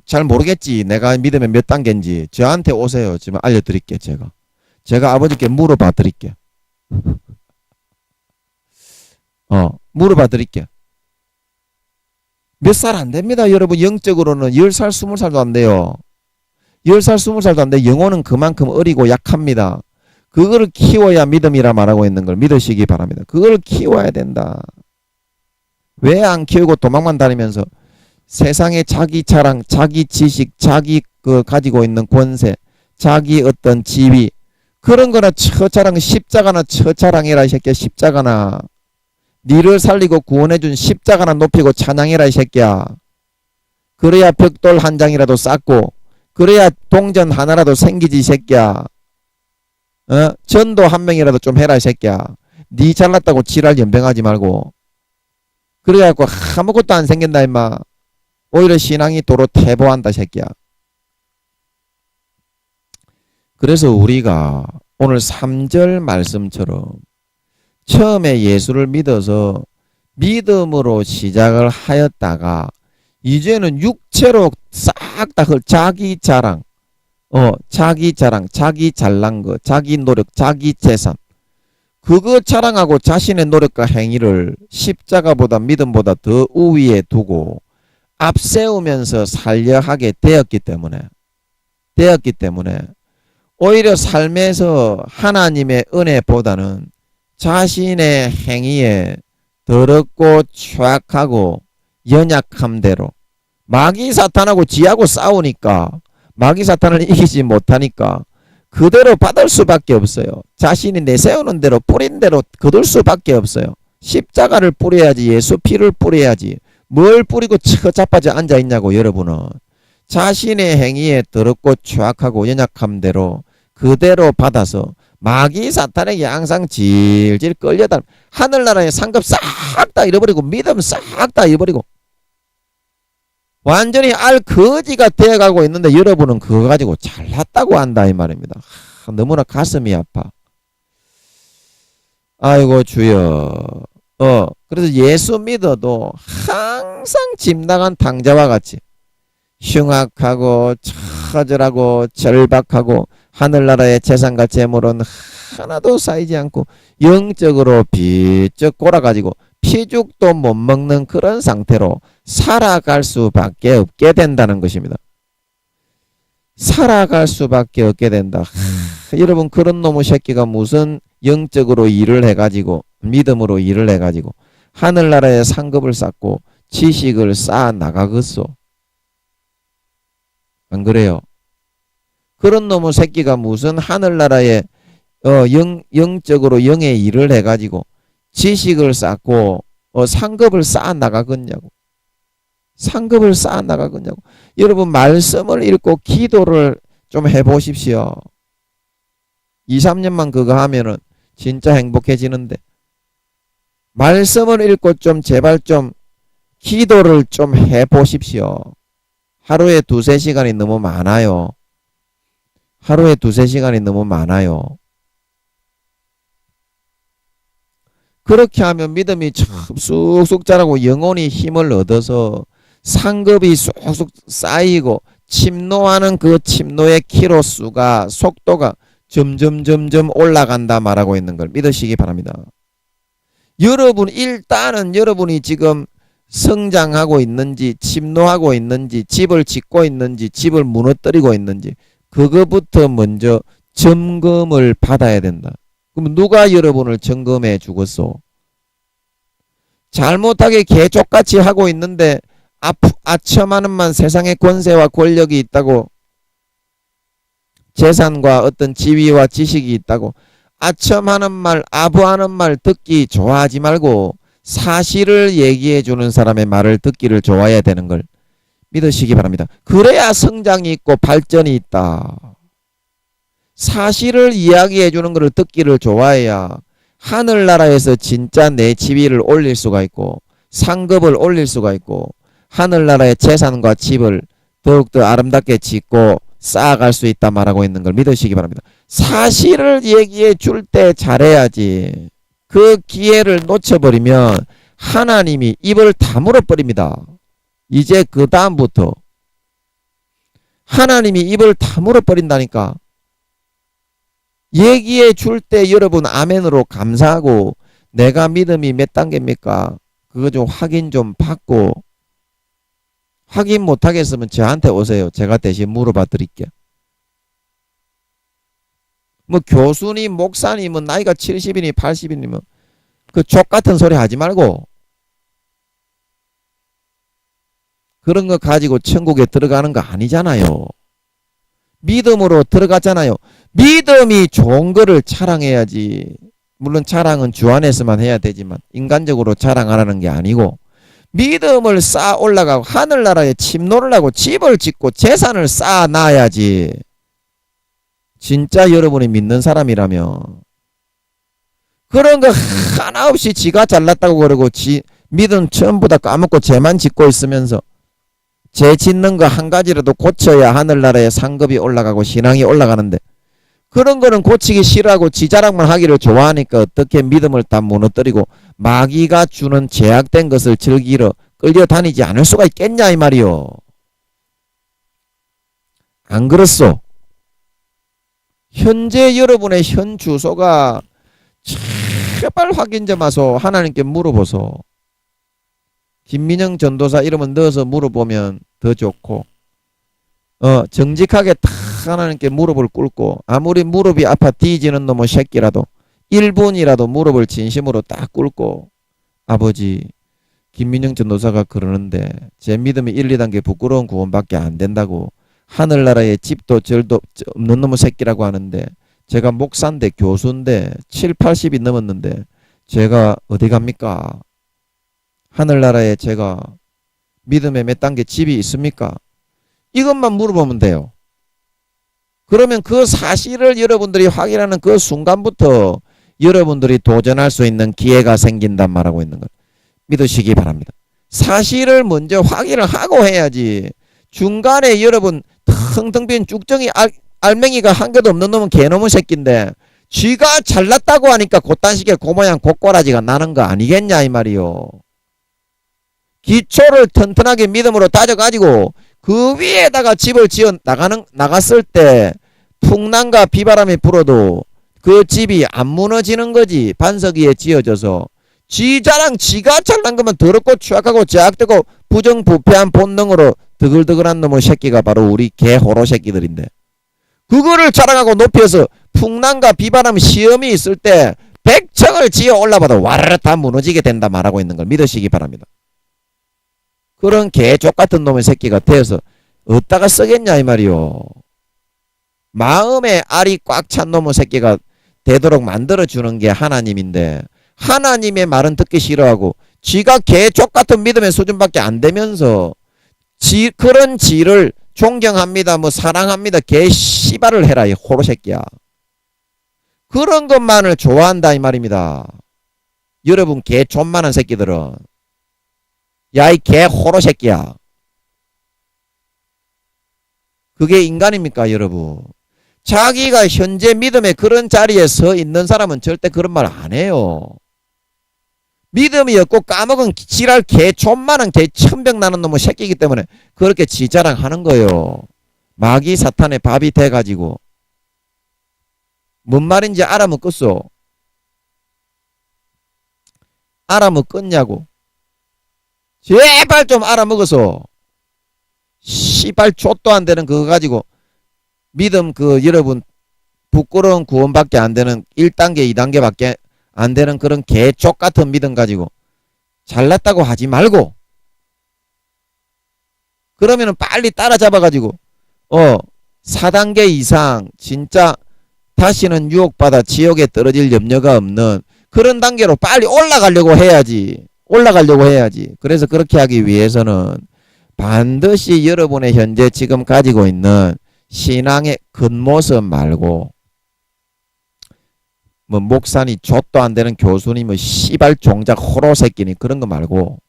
잘 모르겠지. 내가 믿음의 몇 단계인지 저한테 오세요. 지금 알려드릴게. 제가 아버지께 물어봐 드릴게. 물어봐 드릴게. 몇 살 안 됩니다. 여러분 영적으로는 10살 20살도 안 돼요. 10살 20살도 안 돼. 영혼은 그만큼 어리고 약합니다. 그거를 키워야 믿음이라 말하고 있는 걸 믿으시기 바랍니다. 그걸 키워야 된다. 왜 안 키우고 도망만 다니면서 세상에 자기 자랑, 자기 지식, 자기 그 가지고 있는 권세, 자기 어떤 지위 그런 거나 처자랑 십자가나 처자랑이라 이 새끼야. 십자가나 니를 살리고 구원해준 십자가나 높이고 찬양해라 이 새끼야. 그래야 벽돌 한 장이라도 쌓고 그래야 동전 하나라도 생기지 이 새끼야. 전도 한 명이라도 좀 해라 이 새끼야. 니 잘났다고 지랄 연병하지 말고. 그래갖고 아무것도 안 생긴다 임마. 오히려 신앙이 도로 퇴보한다 새끼야. 그래서 우리가 오늘 3절 말씀처럼 처음에 예수를 믿어서 믿음으로 시작을 하였다가 이제는 육체로 싹 다 자기 자랑, 자기 자랑, 자기 잘난 거, 자기 노력, 자기 재산 그거 자랑하고 자신의 노력과 행위를 십자가보다 믿음보다 더 우위에 두고 앞세우면서 살려 하게 되었기 때문에 오히려 삶에서 하나님의 은혜보다는 자신의 행위에 더럽고 취약하고 연약함대로 마귀 사탄하고 지하고 싸우니까 마귀 사탄을 이기지 못하니까 그대로 받을 수밖에 없어요. 자신이 내세우는 대로 뿌린 대로 거둘 수밖에 없어요. 십자가를 뿌려야지. 예수 피를 뿌려야지. 뭘 뿌리고 처자빠져 앉아있냐고. 여러분은 자신의 행위에 더럽고 취약하고 연약함대로 그대로 받아서 마귀 사탄에게 항상 질질 끌려다 하늘나라의 상급 싹 다 잃어버리고 믿음 싹 다 잃어버리고 완전히 알거지가 되어가고 있는데 여러분은 그거 가지고 잘났다고 한다 이 말입니다. 너무나 가슴이 아파. 아이고 주여. 그래서 예수 믿어도 항상 집 나간 당자와 같이 흉악하고 처절하고 절박하고 하늘나라의 재산과 재물은 하나도 쌓이지 않고 영적으로 비쩍 골아가지고 피죽도 못 먹는 그런 상태로 살아갈 수밖에 없게 된다는 것입니다. 살아갈 수밖에 없게 된다. 여러분 그런 놈의 새끼가 무슨 영적으로 일을 해가지고 믿음으로 일을 해가지고 하늘나라에 상급을 쌓고 지식을 쌓아 나가겠소. 안 그래요? 그런 놈의 새끼가 무슨 하늘나라에 영적으로 영의 일을 해가지고 지식을 쌓고 상급을 쌓아 나가겠냐고. 상급을 쌓아 나가겠냐고. 여러분 말씀을 읽고 기도를 좀 해보십시오. 2, 3년만 그거 하면은 진짜 행복해지는데 말씀을 읽고 좀 제발 좀 기도를 좀 해보십시오. 하루에 2~3시간이 너무 많아요. 하루에 2~3시간이 너무 많아요. 그렇게 하면 믿음이 참 쑥쑥 자라고 영혼이 힘을 얻어서 상급이 쑥쑥 쌓이고 침노하는 그 침노의 키로수가 속도가 점점 올라간다 말하고 있는 걸 믿으시기 바랍니다. 여러분 일단은 여러분이 지금 성장하고 있는지 침노하고 있는지 집을 짓고 있는지 집을 무너뜨리고 있는지 그거부터 먼저 점검을 받아야 된다. 그럼 누가 여러분을 점검해 주겠소? 잘못하게 개족같이 하고 있는데 아첨하는만 세상의 권세와 권력이 있다고 재산과 어떤 지위와 지식이 있다고 아첨하는 말 아부하는 말 듣기 좋아하지 말고 사실을 얘기해 주는 사람의 말을 듣기를 좋아해야 되는 걸 믿으시기 바랍니다. 그래야 성장이 있고 발전이 있다. 사실을 이야기해 주는 것을 듣기를 좋아해야 하늘나라에서 진짜 내 지위를 올릴 수가 있고 상급을 올릴 수가 있고 하늘나라의 재산과 집을 더욱더 아름답게 짓고 쌓아갈 수 있다 말하고 있는 걸 믿으시기 바랍니다. 사실을 얘기해 줄 때 잘해야지. 그 기회를 놓쳐버리면 하나님이 입을 다물어 버립니다. 이제 그 다음부터 하나님이 입을 다물어 버린다니까. 얘기해 줄 때 여러분 아멘으로 감사하고 내가 믿음이 몇 단계입니까? 그거 좀 확인 좀 받고 확인 못하겠으면 저한테 오세요. 제가 대신 물어봐 드릴게요. 뭐 교수님, 목사님은 나이가 70이니 80이니면 그 족같은 소리 하지 말고 그런 거 가지고 천국에 들어가는 거 아니잖아요. 믿음으로 들어갔잖아요. 믿음이 좋은 거를 자랑해야지. 물론 자랑은 주 안에서만 해야 되지만 인간적으로 자랑하라는 게 아니고 믿음을 쌓아 올라가고 하늘나라에 침노를 하고 집을 짓고 재산을 쌓아 놔야지. 진짜 여러분이 믿는 사람이라면 그런 거 하나 없이 지가 잘났다고 그러고 믿음 전부 다 까먹고 죄만 짓고 있으면서 죄 짓는 거 한 가지라도 고쳐야 하늘나라에 상급이 올라가고 신앙이 올라가는데 그런 거는 고치기 싫어하고 지 자랑만 하기를 좋아하니까 어떻게 믿음을 다 무너뜨리고 마귀가 주는 제약된 것을 즐기러 끌려다니지 않을 수가 있겠냐 이 말이요. 안 그렇소? 현재 여러분의 현 주소가 제발 확인 좀 하소. 하나님께 물어보소. 김민영 전도사 이름은 넣어서 물어보면 더 좋고 정직하게 다 하나님께 무릎을 꿇고 아무리 무릎이 아파 뒤지는 놈의 새끼라도 1분이라도 무릎을 진심으로 딱 꿇고 아버지 김민영 전도사가 그러는데 제 믿음이 1~2단계 부끄러운 구원밖에 안 된다고 하늘나라에 집도 절도 없는 놈의 새끼라고 하는데 제가 목사인데 교수인데 70~80이 넘었는데 제가 어디 갑니까? 하늘나라에 제가 믿음의 몇 단계 집이 있습니까? 이것만 물어보면 돼요. 그러면 그 사실을 여러분들이 확인하는 그 순간부터 여러분들이 도전할 수 있는 기회가 생긴단 말하고 있는 것 믿으시기 바랍니다. 사실을 먼저 확인을 하고 해야지. 중간에 여러분 텅텅 빈 쭉정이 알맹이가 한 개도 없는 놈은 개놈의 새끼인데 쥐가 잘났다고 하니까 그딴 식의 고모양 고꼬라지가 나는 거 아니겠냐 이 말이요. 기초를 튼튼하게 믿음으로 다져가지고 그 위에다가 집을 지어 나갔을 때 풍랑과 비바람이 불어도 그 집이 안 무너지는 거지. 반석 위에 지어져서 지 자랑 지가 잘난 거면 더럽고 취약하고 제약되고 부정부패한 본능으로 드글드글한 놈의 새끼가 바로 우리 개호로 새끼들인데 그거를 자랑하고 높여서 풍랑과 비바람 시험이 있을 때 100층을 지어 올라봐도 와르르 다 무너지게 된다 말하고 있는 걸 믿으시기 바랍니다. 그런 개족같은 놈의 새끼가 되어서 어디다가 쓰겠냐 이 말이요. 마음에 알이 꽉 찬 놈의 새끼가 되도록 만들어주는 게 하나님인데 하나님의 말은 듣기 싫어하고 지가 개족같은 믿음의 수준밖에 안 되면서 그런 지를 존경합니다 뭐 사랑합니다 개씨발을 해라 이 호로 새끼야. 그런 것만을 좋아한다 이 말입니다. 여러분 개 존만한 새끼들은. 야, 이 개 호로 새끼야. 그게 인간입니까, 여러분? 자기가 현재 믿음의 그런 자리에 서 있는 사람은 절대 그런 말 안 해요. 믿음이 없고 까먹은 지랄 개 존만한 개 천병 나는 놈의 새끼이기 때문에 그렇게 지자랑하는 거예요. 마귀 사탄의 밥이 돼가지고. 뭔 말인지 알아먹겠어? 알아먹겠냐고. 제발 좀 알아먹어서. 씨발 족도 안 되는 그거 가지고 믿음 그 여러분 부끄러운 구원밖에 안 되는 1단계 2단계밖에 안 되는 그런 개족 같은 믿음 가지고 잘났다고 하지 말고, 그러면은 빨리 따라잡아 가지고 4단계 이상 진짜 다시는 유혹받아 지옥에 떨어질 염려가 없는 그런 단계로 빨리 올라가려고 해야지. 그래서 그렇게 하기 위해서는 반드시 여러분의 현재 지금 가지고 있는 신앙의 겉모습 말고, 뭐 목사니 족도 안 되는 교수니 뭐 씨발 종작 호로 새끼니 그런 거 말고,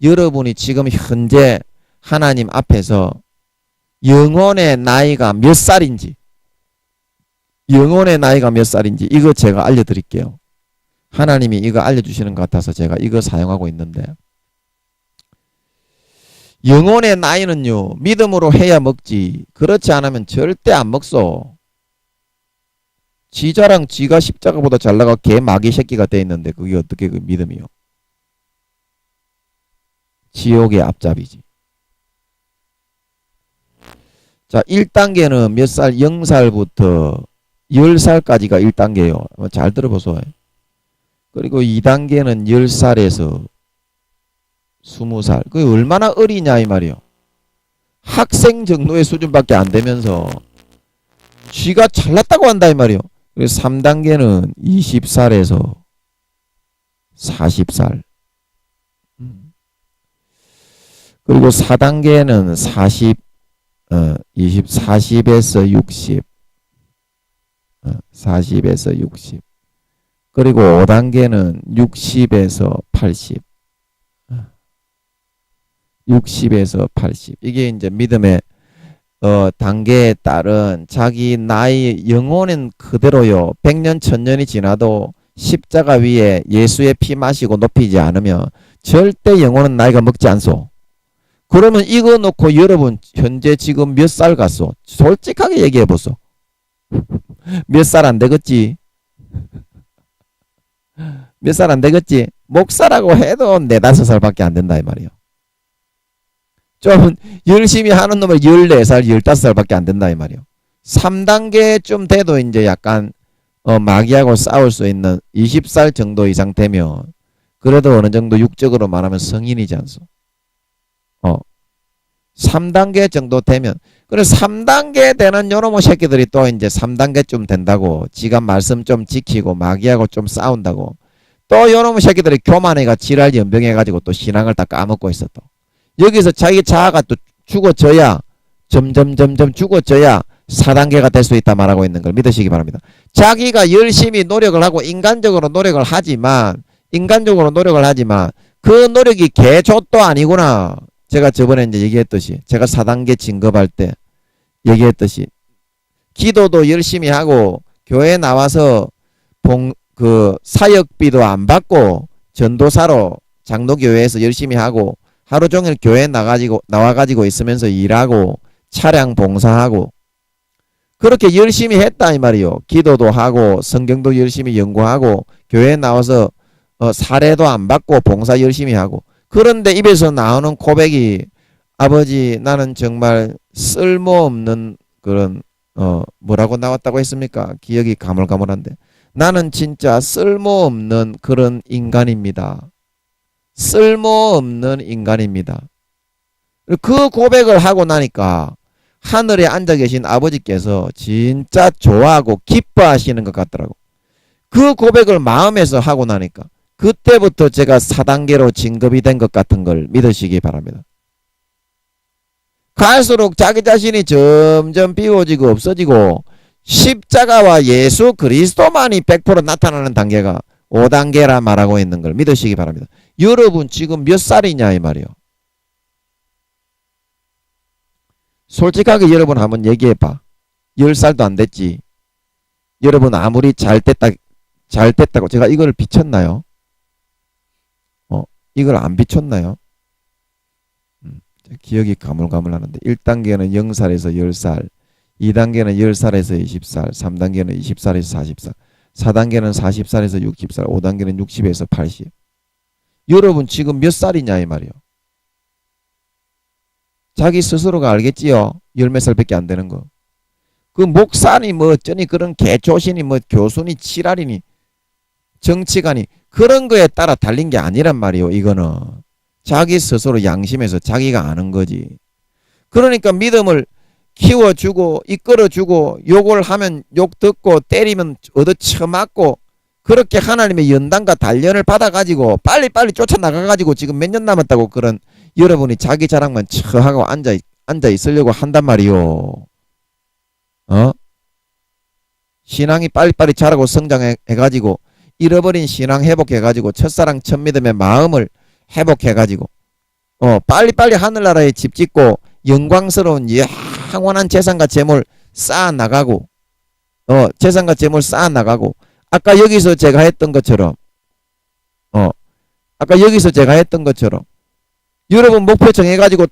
여러분이 지금 현재 하나님 앞에서 영혼의 나이가 몇 살인지 이거 제가 알려드릴게요. 하나님이 이거 알려주시는 것 같아서 제가 이거 사용하고 있는데, 영혼의 나이는요 믿음으로 해야 먹지 그렇지 않으면 절대 안 먹소. 지자랑 지가 십자가보다 잘나가 개 마귀 새끼가 돼 있는데 그게 어떻게 그 믿음이요. 지옥의 앞잡이지. 자, 1단계는 몇 살? 0살부터 10살까지가 1단계요. 잘 들어보소. 그리고 2단계는 10살에서 20살. 그게 얼마나 어리냐 이 말이요. 학생 정도의 수준밖에 안 되면서 쥐가 잘났다고 한다 이 말이요. 그리고 3단계는 20살에서 40살. 그리고 4단계는 40에서 60. 40에서 60. 그리고 5단계는 60에서 80. 60에서 80. 이게 이제 믿음의 단계에 따른 자기 나이 영혼은 그대로요. 100년 1000년이 지나도 십자가 위에 예수의 피 마시고 높이지 않으면 절대 영혼은 나이가 먹지 않소. 그러면 이거 놓고 여러분 현재 지금 몇 살 갔소? 솔직하게 얘기해 보소. 몇 살 안 되겠지? 몇 살 안 되겠지? 목사라고 해도 4-5살밖에 안 된다 이 말이요. 좀 열심히 하는 놈을 14살, 15살밖에 안 된다 이 말이요. 3단계쯤 돼도 이제 약간 마귀하고 싸울 수 있는 20살 정도 이상 되면 그래도 어느 정도 육적으로 말하면 성인이지 않소. 3단계 정도 되면, 그래 3단계 되는 요놈의 새끼들이 또 이제 3단계쯤 된다고 지가 말씀 좀 지키고 마귀하고 좀 싸운다고 또 요놈의 새끼들이 교만해가 지랄 연병해가지고 또 신앙을 다 까먹고 있어. 또 여기서 자기 자아가 또 죽어져야 점점 죽어져야 4단계가 될 수 있다 말하고 있는 걸 믿으시기 바랍니다. 자기가 열심히 노력을 하고 인간적으로 노력을 하지만 그 노력이 개족도 아니구나. 제가 저번에 이제 얘기했듯이, 제가 4단계 진급할 때 얘기했듯이, 기도도 열심히 하고 교회 나와서 그 사역비도 안 받고 전도사로 장로교회에서 열심히 하고 하루 종일 교회 나와가지고 있으면서 일하고 차량 봉사하고 그렇게 열심히 했다 이 말이요. 기도도 하고 성경도 열심히 연구하고 교회 나와서 사례도 안 받고 봉사 열심히 하고, 그런데 입에서 나오는 고백이 아버지 나는 정말 쓸모없는 그런 뭐라고 나왔다고 했습니까? 기억이 가물가물한데 나는 진짜 쓸모없는 그런 인간입니다. 쓸모없는 인간입니다. 그 고백을 하고 나니까 하늘에 앉아 계신 아버지께서 진짜 좋아하고 기뻐하시는 것 같더라고. 그 고백을 마음에서 하고 나니까 그때부터 제가 4단계로 진급이 된 것 같은 걸 믿으시기 바랍니다. 갈수록 자기 자신이 점점 비워지고 없어지고 십자가와 예수 그리스도만이 100% 나타나는 단계가 5단계라 말하고 있는 걸 믿으시기 바랍니다. 여러분 지금 몇 살이냐 이 말이요. 솔직하게 여러분 한번 얘기해봐. 10살도 안 됐지. 여러분 아무리 잘 됐다고 제가 이걸 비쳤나요? 이걸 안 비쳤나요? 기억이 가물가물하는데 1단계는 0살에서 10살, 2단계는 10살에서 20살, 3단계는 20살에서 40살, 4단계는 40살에서 60살, 5단계는 60에서 80. 여러분 지금 몇 살이냐 이 말이요. 자기 스스로가 알겠지요. 열 몇 살밖에 안 되는 거. 그 목사니 뭐 어쩌니 그런 개초신이 뭐 교수니 칠할이니 정치관이 그런 거에 따라 달린 게 아니란 말이요. 이거는 자기 스스로 양심에서 자기가 아는 거지. 그러니까 믿음을 키워주고 이끌어주고 욕을 하면 욕 듣고 때리면 얻어쳐맞고 그렇게 하나님의 연단과 단련을 받아가지고 빨리빨리 쫓아나가가지고 지금 몇 년 남았다고 그런 여러분이 자기 자랑만 처하고 앉아 있으려고 한단 말이요. 신앙이 빨리빨리 자라고 성장해가지고 잃어버린 신앙 회복해가지고 첫사랑 첫 믿음의 마음을 회복해가지고 빨리빨리 하늘나라에 집 짓고 영광스러운 영원한 재산과 재물 쌓아나가고 재산과 재물 쌓아나가고 아까 여기서 제가 했던 것처럼 여러분 목표 정해가지고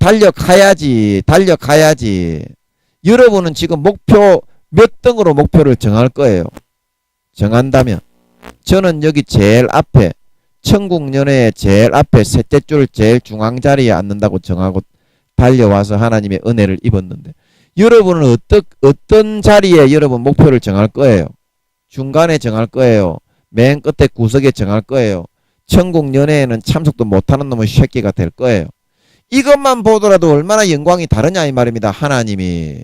달려가야지. 여러분은 지금 목표 몇 등으로 목표를 정할 거예요. 정한다면 저는 여기 제일 앞에 천국연회의 제일 앞에 셋째 줄 제일 중앙 자리에 앉는다고 정하고 달려와서 하나님의 은혜를 입었는데 여러분은 어떤 자리에 여러분 목표를 정할 거예요? 중간에 정할 거예요? 맨 끝에 구석에 정할 거예요? 천국연회에는 참석도 못하는 놈의 새끼가 될 거예요. 이것만 보더라도 얼마나 영광이 다르냐 이 말입니다. 하나님이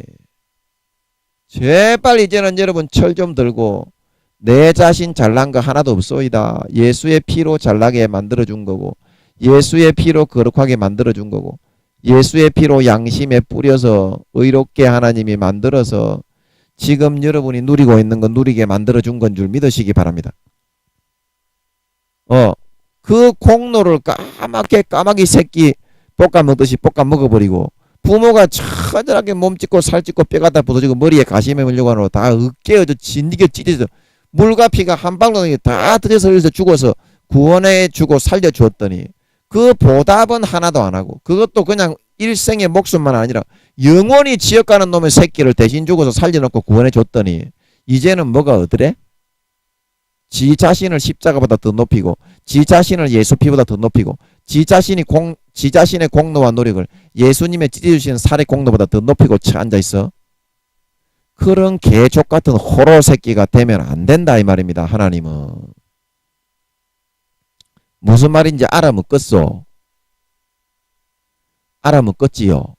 제발 이제는 여러분 철 좀 들고 내 자신 잘난 거 하나도 없소이다. 예수의 피로 잘나게 만들어준 거고 예수의 피로 거룩하게 만들어준 거고 예수의 피로 양심에 뿌려서 의롭게 하나님이 만들어서 지금 여러분이 누리고 있는 건 누리게 만들어준 건 줄 믿으시기 바랍니다. 그 공로를 까마귀 새끼 볶아 먹듯이 볶아 먹어버리고 부모가 처절하게 몸 찢고 살 찢고 뼈 갖다 부서지고 머리에 가시에 물려고 하는 거 다 으깨어져 진디게 찢어져 물과 피가 한 방울이 다 들여서 죽어서 구원해 주고 살려 주었더니 그 보답은 하나도 안 하고 그것도 그냥 일생의 목숨만 아니라 영원히 지옥가는 놈의 새끼를 대신 죽어서 살려놓고 구원해 줬더니 이제는 뭐가 어드래? 지 자신을 십자가보다 더 높이고 지 자신을 예수 피보다 더 높이고 지 자신의 공로와 노력을 예수님의 찢어주신 살의 공로보다 더 높이고 앉아있어. 그런 개족 같은 호로 새끼가 되면 안 된다 이 말입니다. 하나님은 무슨 말인지 알아먹겠소? 알아먹겠지요?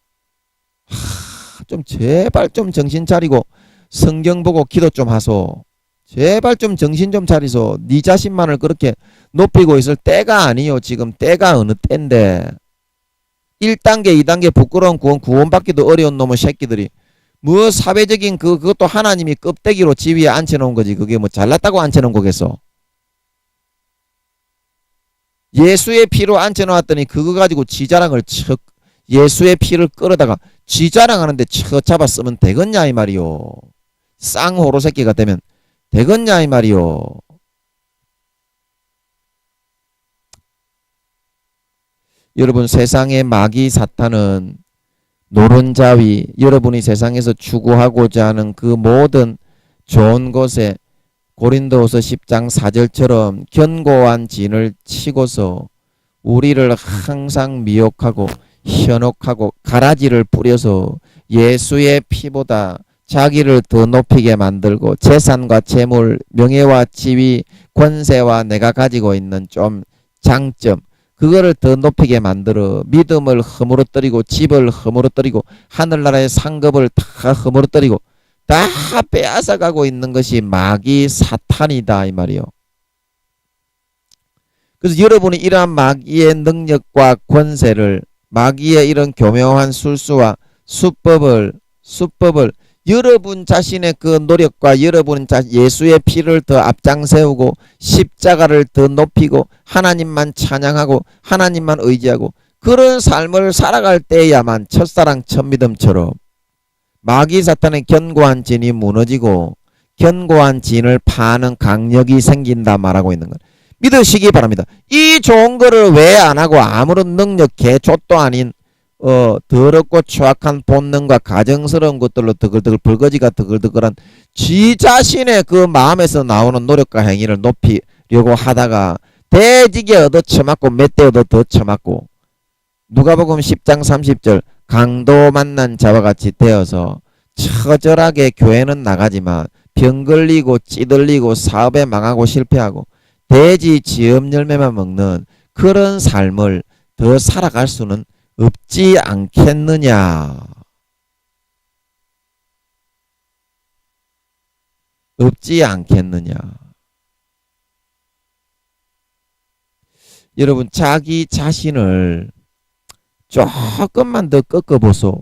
좀 제발 좀 정신 차리고 성경 보고 기도 좀 하소. 제발 좀 정신 좀 차리소. 네 자신만을 그렇게 높이고 있을 때가 아니요. 지금 때가 어느 때인데 1단계 2단계 부끄러운 구원받기도 어려운 놈의 새끼들이 뭐 사회적인 그것도 하나님이 껍데기로 지위에 앉혀놓은 거지. 그게 뭐 잘났다고 앉혀놓은 거겠어. 예수의 피로 앉혀놓았더니 그거 가지고 지자랑을 예수의 피를 끌어다가 지자랑하는데 잡아 쓰면 되겠냐 이 말이요. 쌍호로 새끼가 되면 되겠냐 이 말이요. 여러분 세상의 마귀 사탄은 노른자위 여러분이 세상에서 추구하고자 하는 그 모든 좋은 것에 고린도후서 10장 4절처럼 견고한 진을 치고서 우리를 항상 미혹하고 현혹하고 가라지를 뿌려서 예수의 피보다 자기를 더 높이게 만들고 재산과 재물, 명예와 지위, 권세와 내가 가지고 있는 좀 장점 그거를 더 높이게 만들어 믿음을 허물어뜨리고 집을 허물어뜨리고 하늘나라의 상급을 다 허물어뜨리고 다 빼앗아가고 있는 것이 마귀 사탄이다 이 말이요. 그래서 여러분이 이러한 마귀의 능력과 권세를 마귀의 이런 교묘한 술수와 수법을 여러분 자신의 그 노력과 여러분 예수의 피를 더 앞장 세우고 십자가를 더 높이고 하나님만 찬양하고 하나님만 의지하고 그런 삶을 살아갈 때야만 첫사랑 첫믿음처럼 마귀 사탄의 견고한 진이 무너지고 견고한 진을 파는 강력이 생긴다 말하고 있는 것. 믿으시기 바랍니다. 이 좋은 거를 왜 안 하고 아무런 능력 개족도 아닌 더럽고 추악한 본능과 가정스러운 것들로 드글드글 벌거지가 드글드글한 지 자신의 그 마음에서 나오는 노력과 행위를 높이려고 하다가 대지게 얻어 처맞고 몇 대 얻어 더 처맞고 누가복음 10장 30절 강도 만난 자와 같이 되어서 처절하게 교회는 나가지만 병 걸리고 찌들리고 사업에 망하고 실패하고 돼지 지엄 열매만 먹는 그런 삶을 더 살아갈 수는 없지 않겠느냐. 없지 않겠느냐. 여러분 자기 자신을 조금만 더 꺾어보소.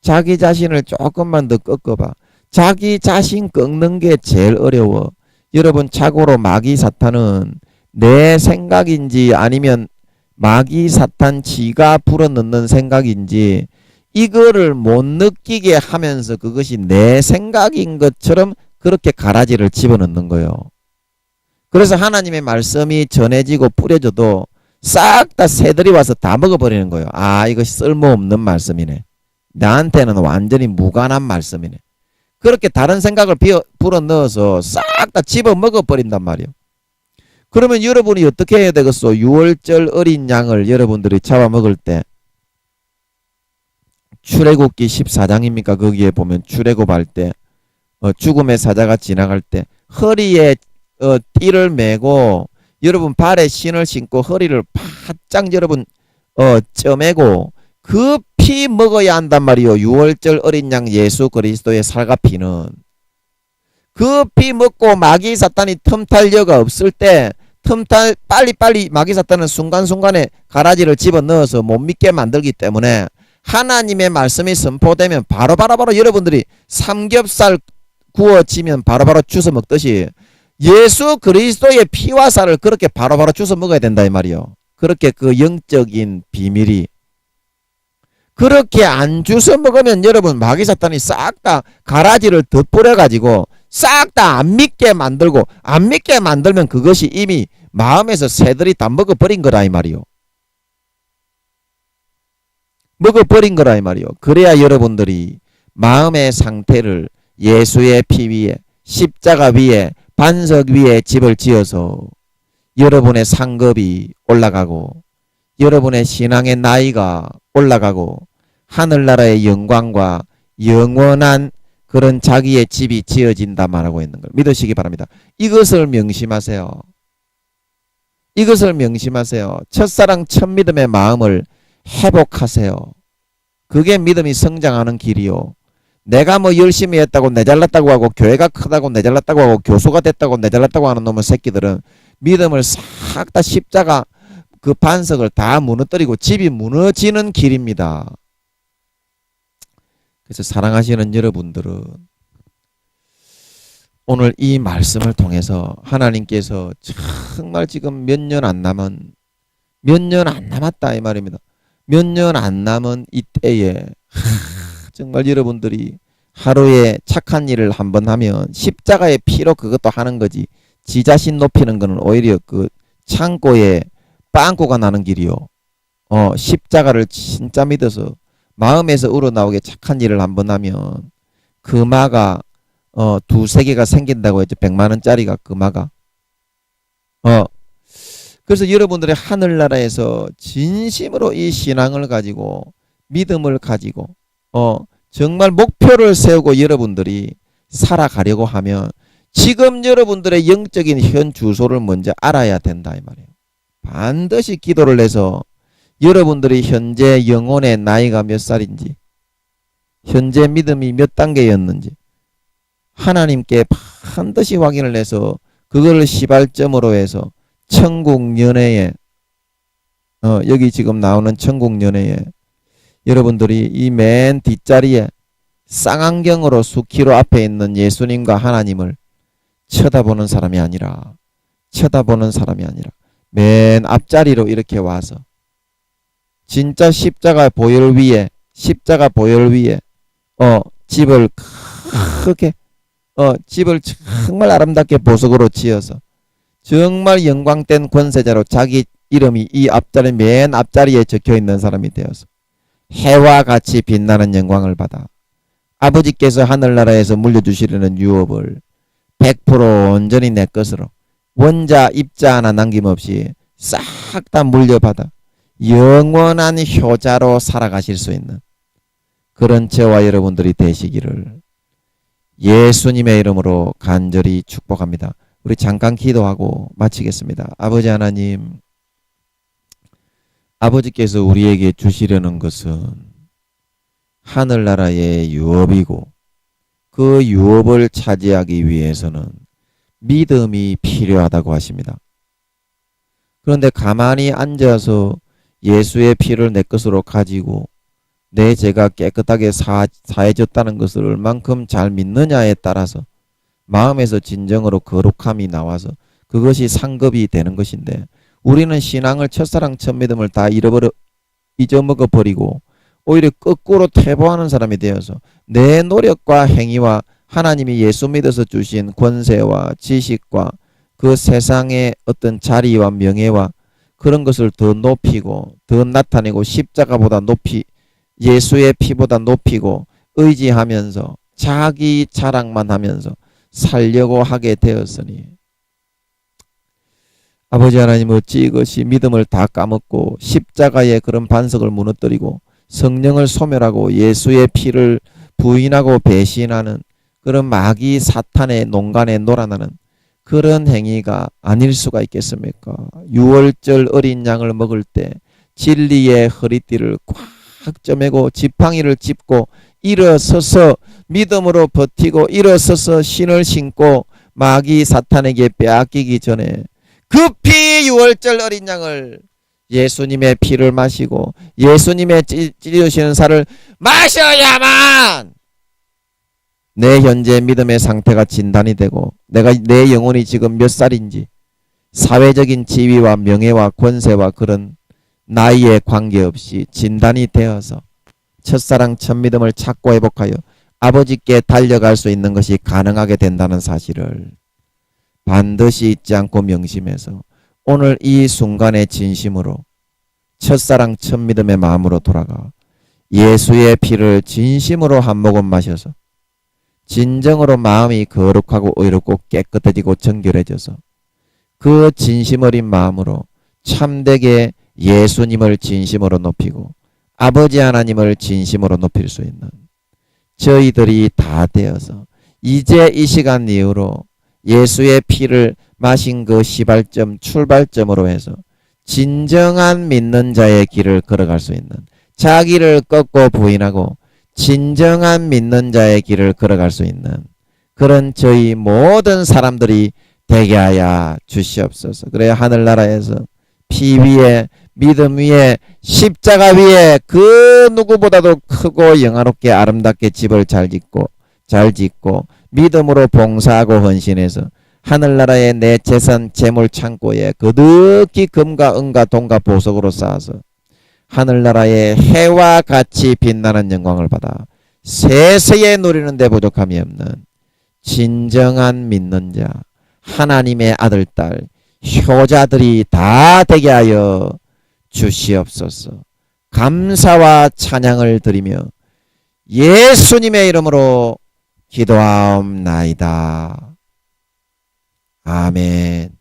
자기 자신을 조금만 더 꺾어봐. 자기 자신 꺾는 게 제일 어려워. 여러분 참고로 마귀 사탄은 내 생각인지 아니면 마귀 사탄 지가 불어넣는 생각인지 이거를 못 느끼게 하면서 그것이 내 생각인 것처럼 그렇게 가라지를 집어넣는 거예요. 그래서 하나님의 말씀이 전해지고 뿌려져도 싹 다 새들이 와서 다 먹어버리는 거예요. 아, 이것이 쓸모없는 말씀이네. 나한테는 완전히 무관한 말씀이네. 그렇게 다른 생각을 불어넣어서 싹 다 집어먹어버린단 말이에요. 그러면 여러분이 어떻게 해야 되겠어? 6월절 어린 양을 여러분들이 잡아먹을 때 출애굽기 14장입니까? 거기에 보면 출애굽할 때 죽음의 사자가 지나갈 때 허리에 띠를 메고 여러분 발에 신을 신고 허리를 바짝 여러분 쪄매고 그 피 먹어야 한단 말이요. 6월절 어린 양 예수 그리스도의 살과 피는 그 피 먹고 마귀 사탄이 틈탈 여가 없을 때 틈탈 빨리빨리 마귀 사탄은 순간순간에 가라지를 집어넣어서 못 믿게 만들기 때문에 하나님의 말씀이 선포되면 바로 여러분들이 삼겹살 구워지면 바로바로 주워 먹듯이 예수 그리스도의 피와 살을 그렇게 바로바로 주워 먹어야 된다 이 말이요. 그렇게 그 영적인 비밀이 그렇게 안 주워 먹으면 여러분 마귀 사탄이 싹 다 가라지를 덧뿌려 가지고 싹 다 안 믿게 만들고 안 믿게 만들면 그것이 이미 마음에서 새들이 다 먹어버린 거라 이 말이요. 먹어버린 거라 이 말이요. 그래야 여러분들이 마음의 상태를 예수의 피 위에 십자가 위에 반석 위에 집을 지어서 여러분의 상급이 올라가고 여러분의 신앙의 나이가 올라가고 하늘나라의 영광과 영원한 그런 자기의 집이 지어진다 말하고 있는 걸 믿으시기 바랍니다. 이것을 명심하세요. 이것을 명심하세요. 첫사랑 첫믿음의 마음을 회복하세요. 그게 믿음이 성장하는 길이요. 내가 뭐 열심히 했다고 내 잘났다고 하고 교회가 크다고 내 잘났다고 하고 교수가 됐다고 내 잘났다고 하는 놈의 새끼들은 믿음을 싹 다 십자가 그 반석을 다 무너뜨리고 집이 무너지는 길입니다. 그래서 사랑하시는 여러분들은 오늘 이 말씀을 통해서 하나님께서 정말 지금 몇 년 안 남았다 이 말입니다. 몇 년 안 남은 이때에 정말 여러분들이 하루에 착한 일을 한번 하면 십자가의 피로 그것도 하는 거지 지 자신 높이는 거는 오히려 그 창고에 빵꾸가 나는 길이요. 십자가를 진짜 믿어서 마음에서 우러나오게 착한 일을 한번 하면 금화가 두세 개가 생긴다고 했죠. 100만원짜리가 금화가. 그래서 여러분들의 하늘나라에서 진심으로 이 신앙을 가지고 믿음을 가지고 정말 목표를 세우고 여러분들이 살아가려고 하면 지금 여러분들의 영적인 현 주소를 먼저 알아야 된다 이 말이에요. 반드시 기도를 해서 여러분들이 현재 영혼의 나이가 몇 살인지 현재 믿음이 몇 단계였는지 하나님께 반드시 확인을 해서 그걸 시발점으로 해서 천국 연애에 여기 지금 나오는 천국 연애에 여러분들이 이 맨 뒷자리에 쌍안경으로 수키로 앞에 있는 예수님과 하나님을 쳐다보는 사람이 아니라 맨 앞자리로 이렇게 와서 진짜 십자가 보혈 위에 집을 크게 집을 정말 아름답게 보석으로 지어서 정말 영광된 권세자로 자기 이름이 이 앞자리 맨 앞자리에 적혀 있는 사람이 되어서 해와 같이 빛나는 영광을 받아 아버지께서 하늘나라에서 물려주시려는 유업을 100% 온전히 내 것으로 원자 입자 하나 남김없이 싹 다 물려받아 영원한 효자로 살아가실 수 있는 그런 저와 여러분들이 되시기를 예수님의 이름으로 간절히 축복합니다. 우리 잠깐 기도하고 마치겠습니다. 아버지 하나님, 아버지께서 우리에게 주시려는 것은 하늘나라의 유업이고 그 유업을 차지하기 위해서는 믿음이 필요하다고 하십니다. 그런데 가만히 앉아서 예수의 피를 내 것으로 가지고 내 죄가 깨끗하게 사해졌다는 것을 얼만큼 잘 믿느냐에 따라서 마음에서 진정으로 거룩함이 나와서 그것이 상급이 되는 것인데 우리는 신앙을 첫사랑 첫 믿음을 다 잊어먹어 버리고 오히려 거꾸로 퇴보하는 사람이 되어서 내 노력과 행위와 하나님이 예수 믿어서 주신 권세와 지식과 그 세상의 어떤 자리와 명예와 그런 것을 더 높이고 더 나타내고 십자가보다 높이 예수의 피보다 높이고 의지하면서 자기 자랑만 하면서 살려고 하게 되었으니 아버지 하나님 어찌 이것이 믿음을 다 까먹고 십자가의 그런 반석을 무너뜨리고 성령을 소멸하고 예수의 피를 부인하고 배신하는 그런 마귀 사탄의 농간에 놀아나는 그런 행위가 아닐 수가 있겠습니까? 유월절 어린 양을 먹을 때 진리의 허리띠를 꽉 쪼매고 지팡이를 짚고 일어서서 믿음으로 버티고 일어서서 신을 신고 마귀 사탄에게 빼앗기기 전에 급히 유월절 어린 양을 예수님의 피를 마시고 예수님의 찢으시는 살을 마셔야만 내 현재 믿음의 상태가 진단이 되고 내 영혼이 지금 몇 살인지 사회적인 지위와 명예와 권세와 그런 나이에 관계없이 진단이 되어서 첫사랑 첫 믿음을 찾고 회복하여 아버지께 달려갈 수 있는 것이 가능하게 된다는 사실을 반드시 잊지 않고 명심해서 오늘 이 순간의 진심으로 첫사랑 첫 믿음의 마음으로 돌아가 예수의 피를 진심으로 한 모금 마셔서 진정으로 마음이 거룩하고 의롭고 깨끗해지고 정결해져서 그 진심 어린 마음으로 참되게 예수님을 진심으로 높이고 아버지 하나님을 진심으로 높일 수 있는 저희들이 다 되어서 이제 이 시간 이후로 예수의 피를 마신 그 시발점 출발점으로 해서 진정한 믿는 자의 길을 걸어갈 수 있는 자기를 꺾고 부인하고 진정한 믿는 자의 길을 걸어갈 수 있는 그런 저희 모든 사람들이 되게 하여 주시옵소서. 그래 하늘나라에서 피 위에 믿음 위에 십자가 위에 그 누구보다도 크고 영화롭게 아름답게 집을 잘 짓고 믿음으로 봉사하고 헌신해서 하늘나라의 내 재산 재물 창고에 거듭히 금과 은과 돈과 보석으로 쌓아서 하늘나라의 해와 같이 빛나는 영광을 받아 세세에 누리는 데 부족함이 없는 진정한 믿는 자 하나님의 아들 딸 효자들이 다 되게 하여 주시옵소서. 감사와 찬양을 드리며 예수님의 이름으로 기도하옵나이다. 아멘.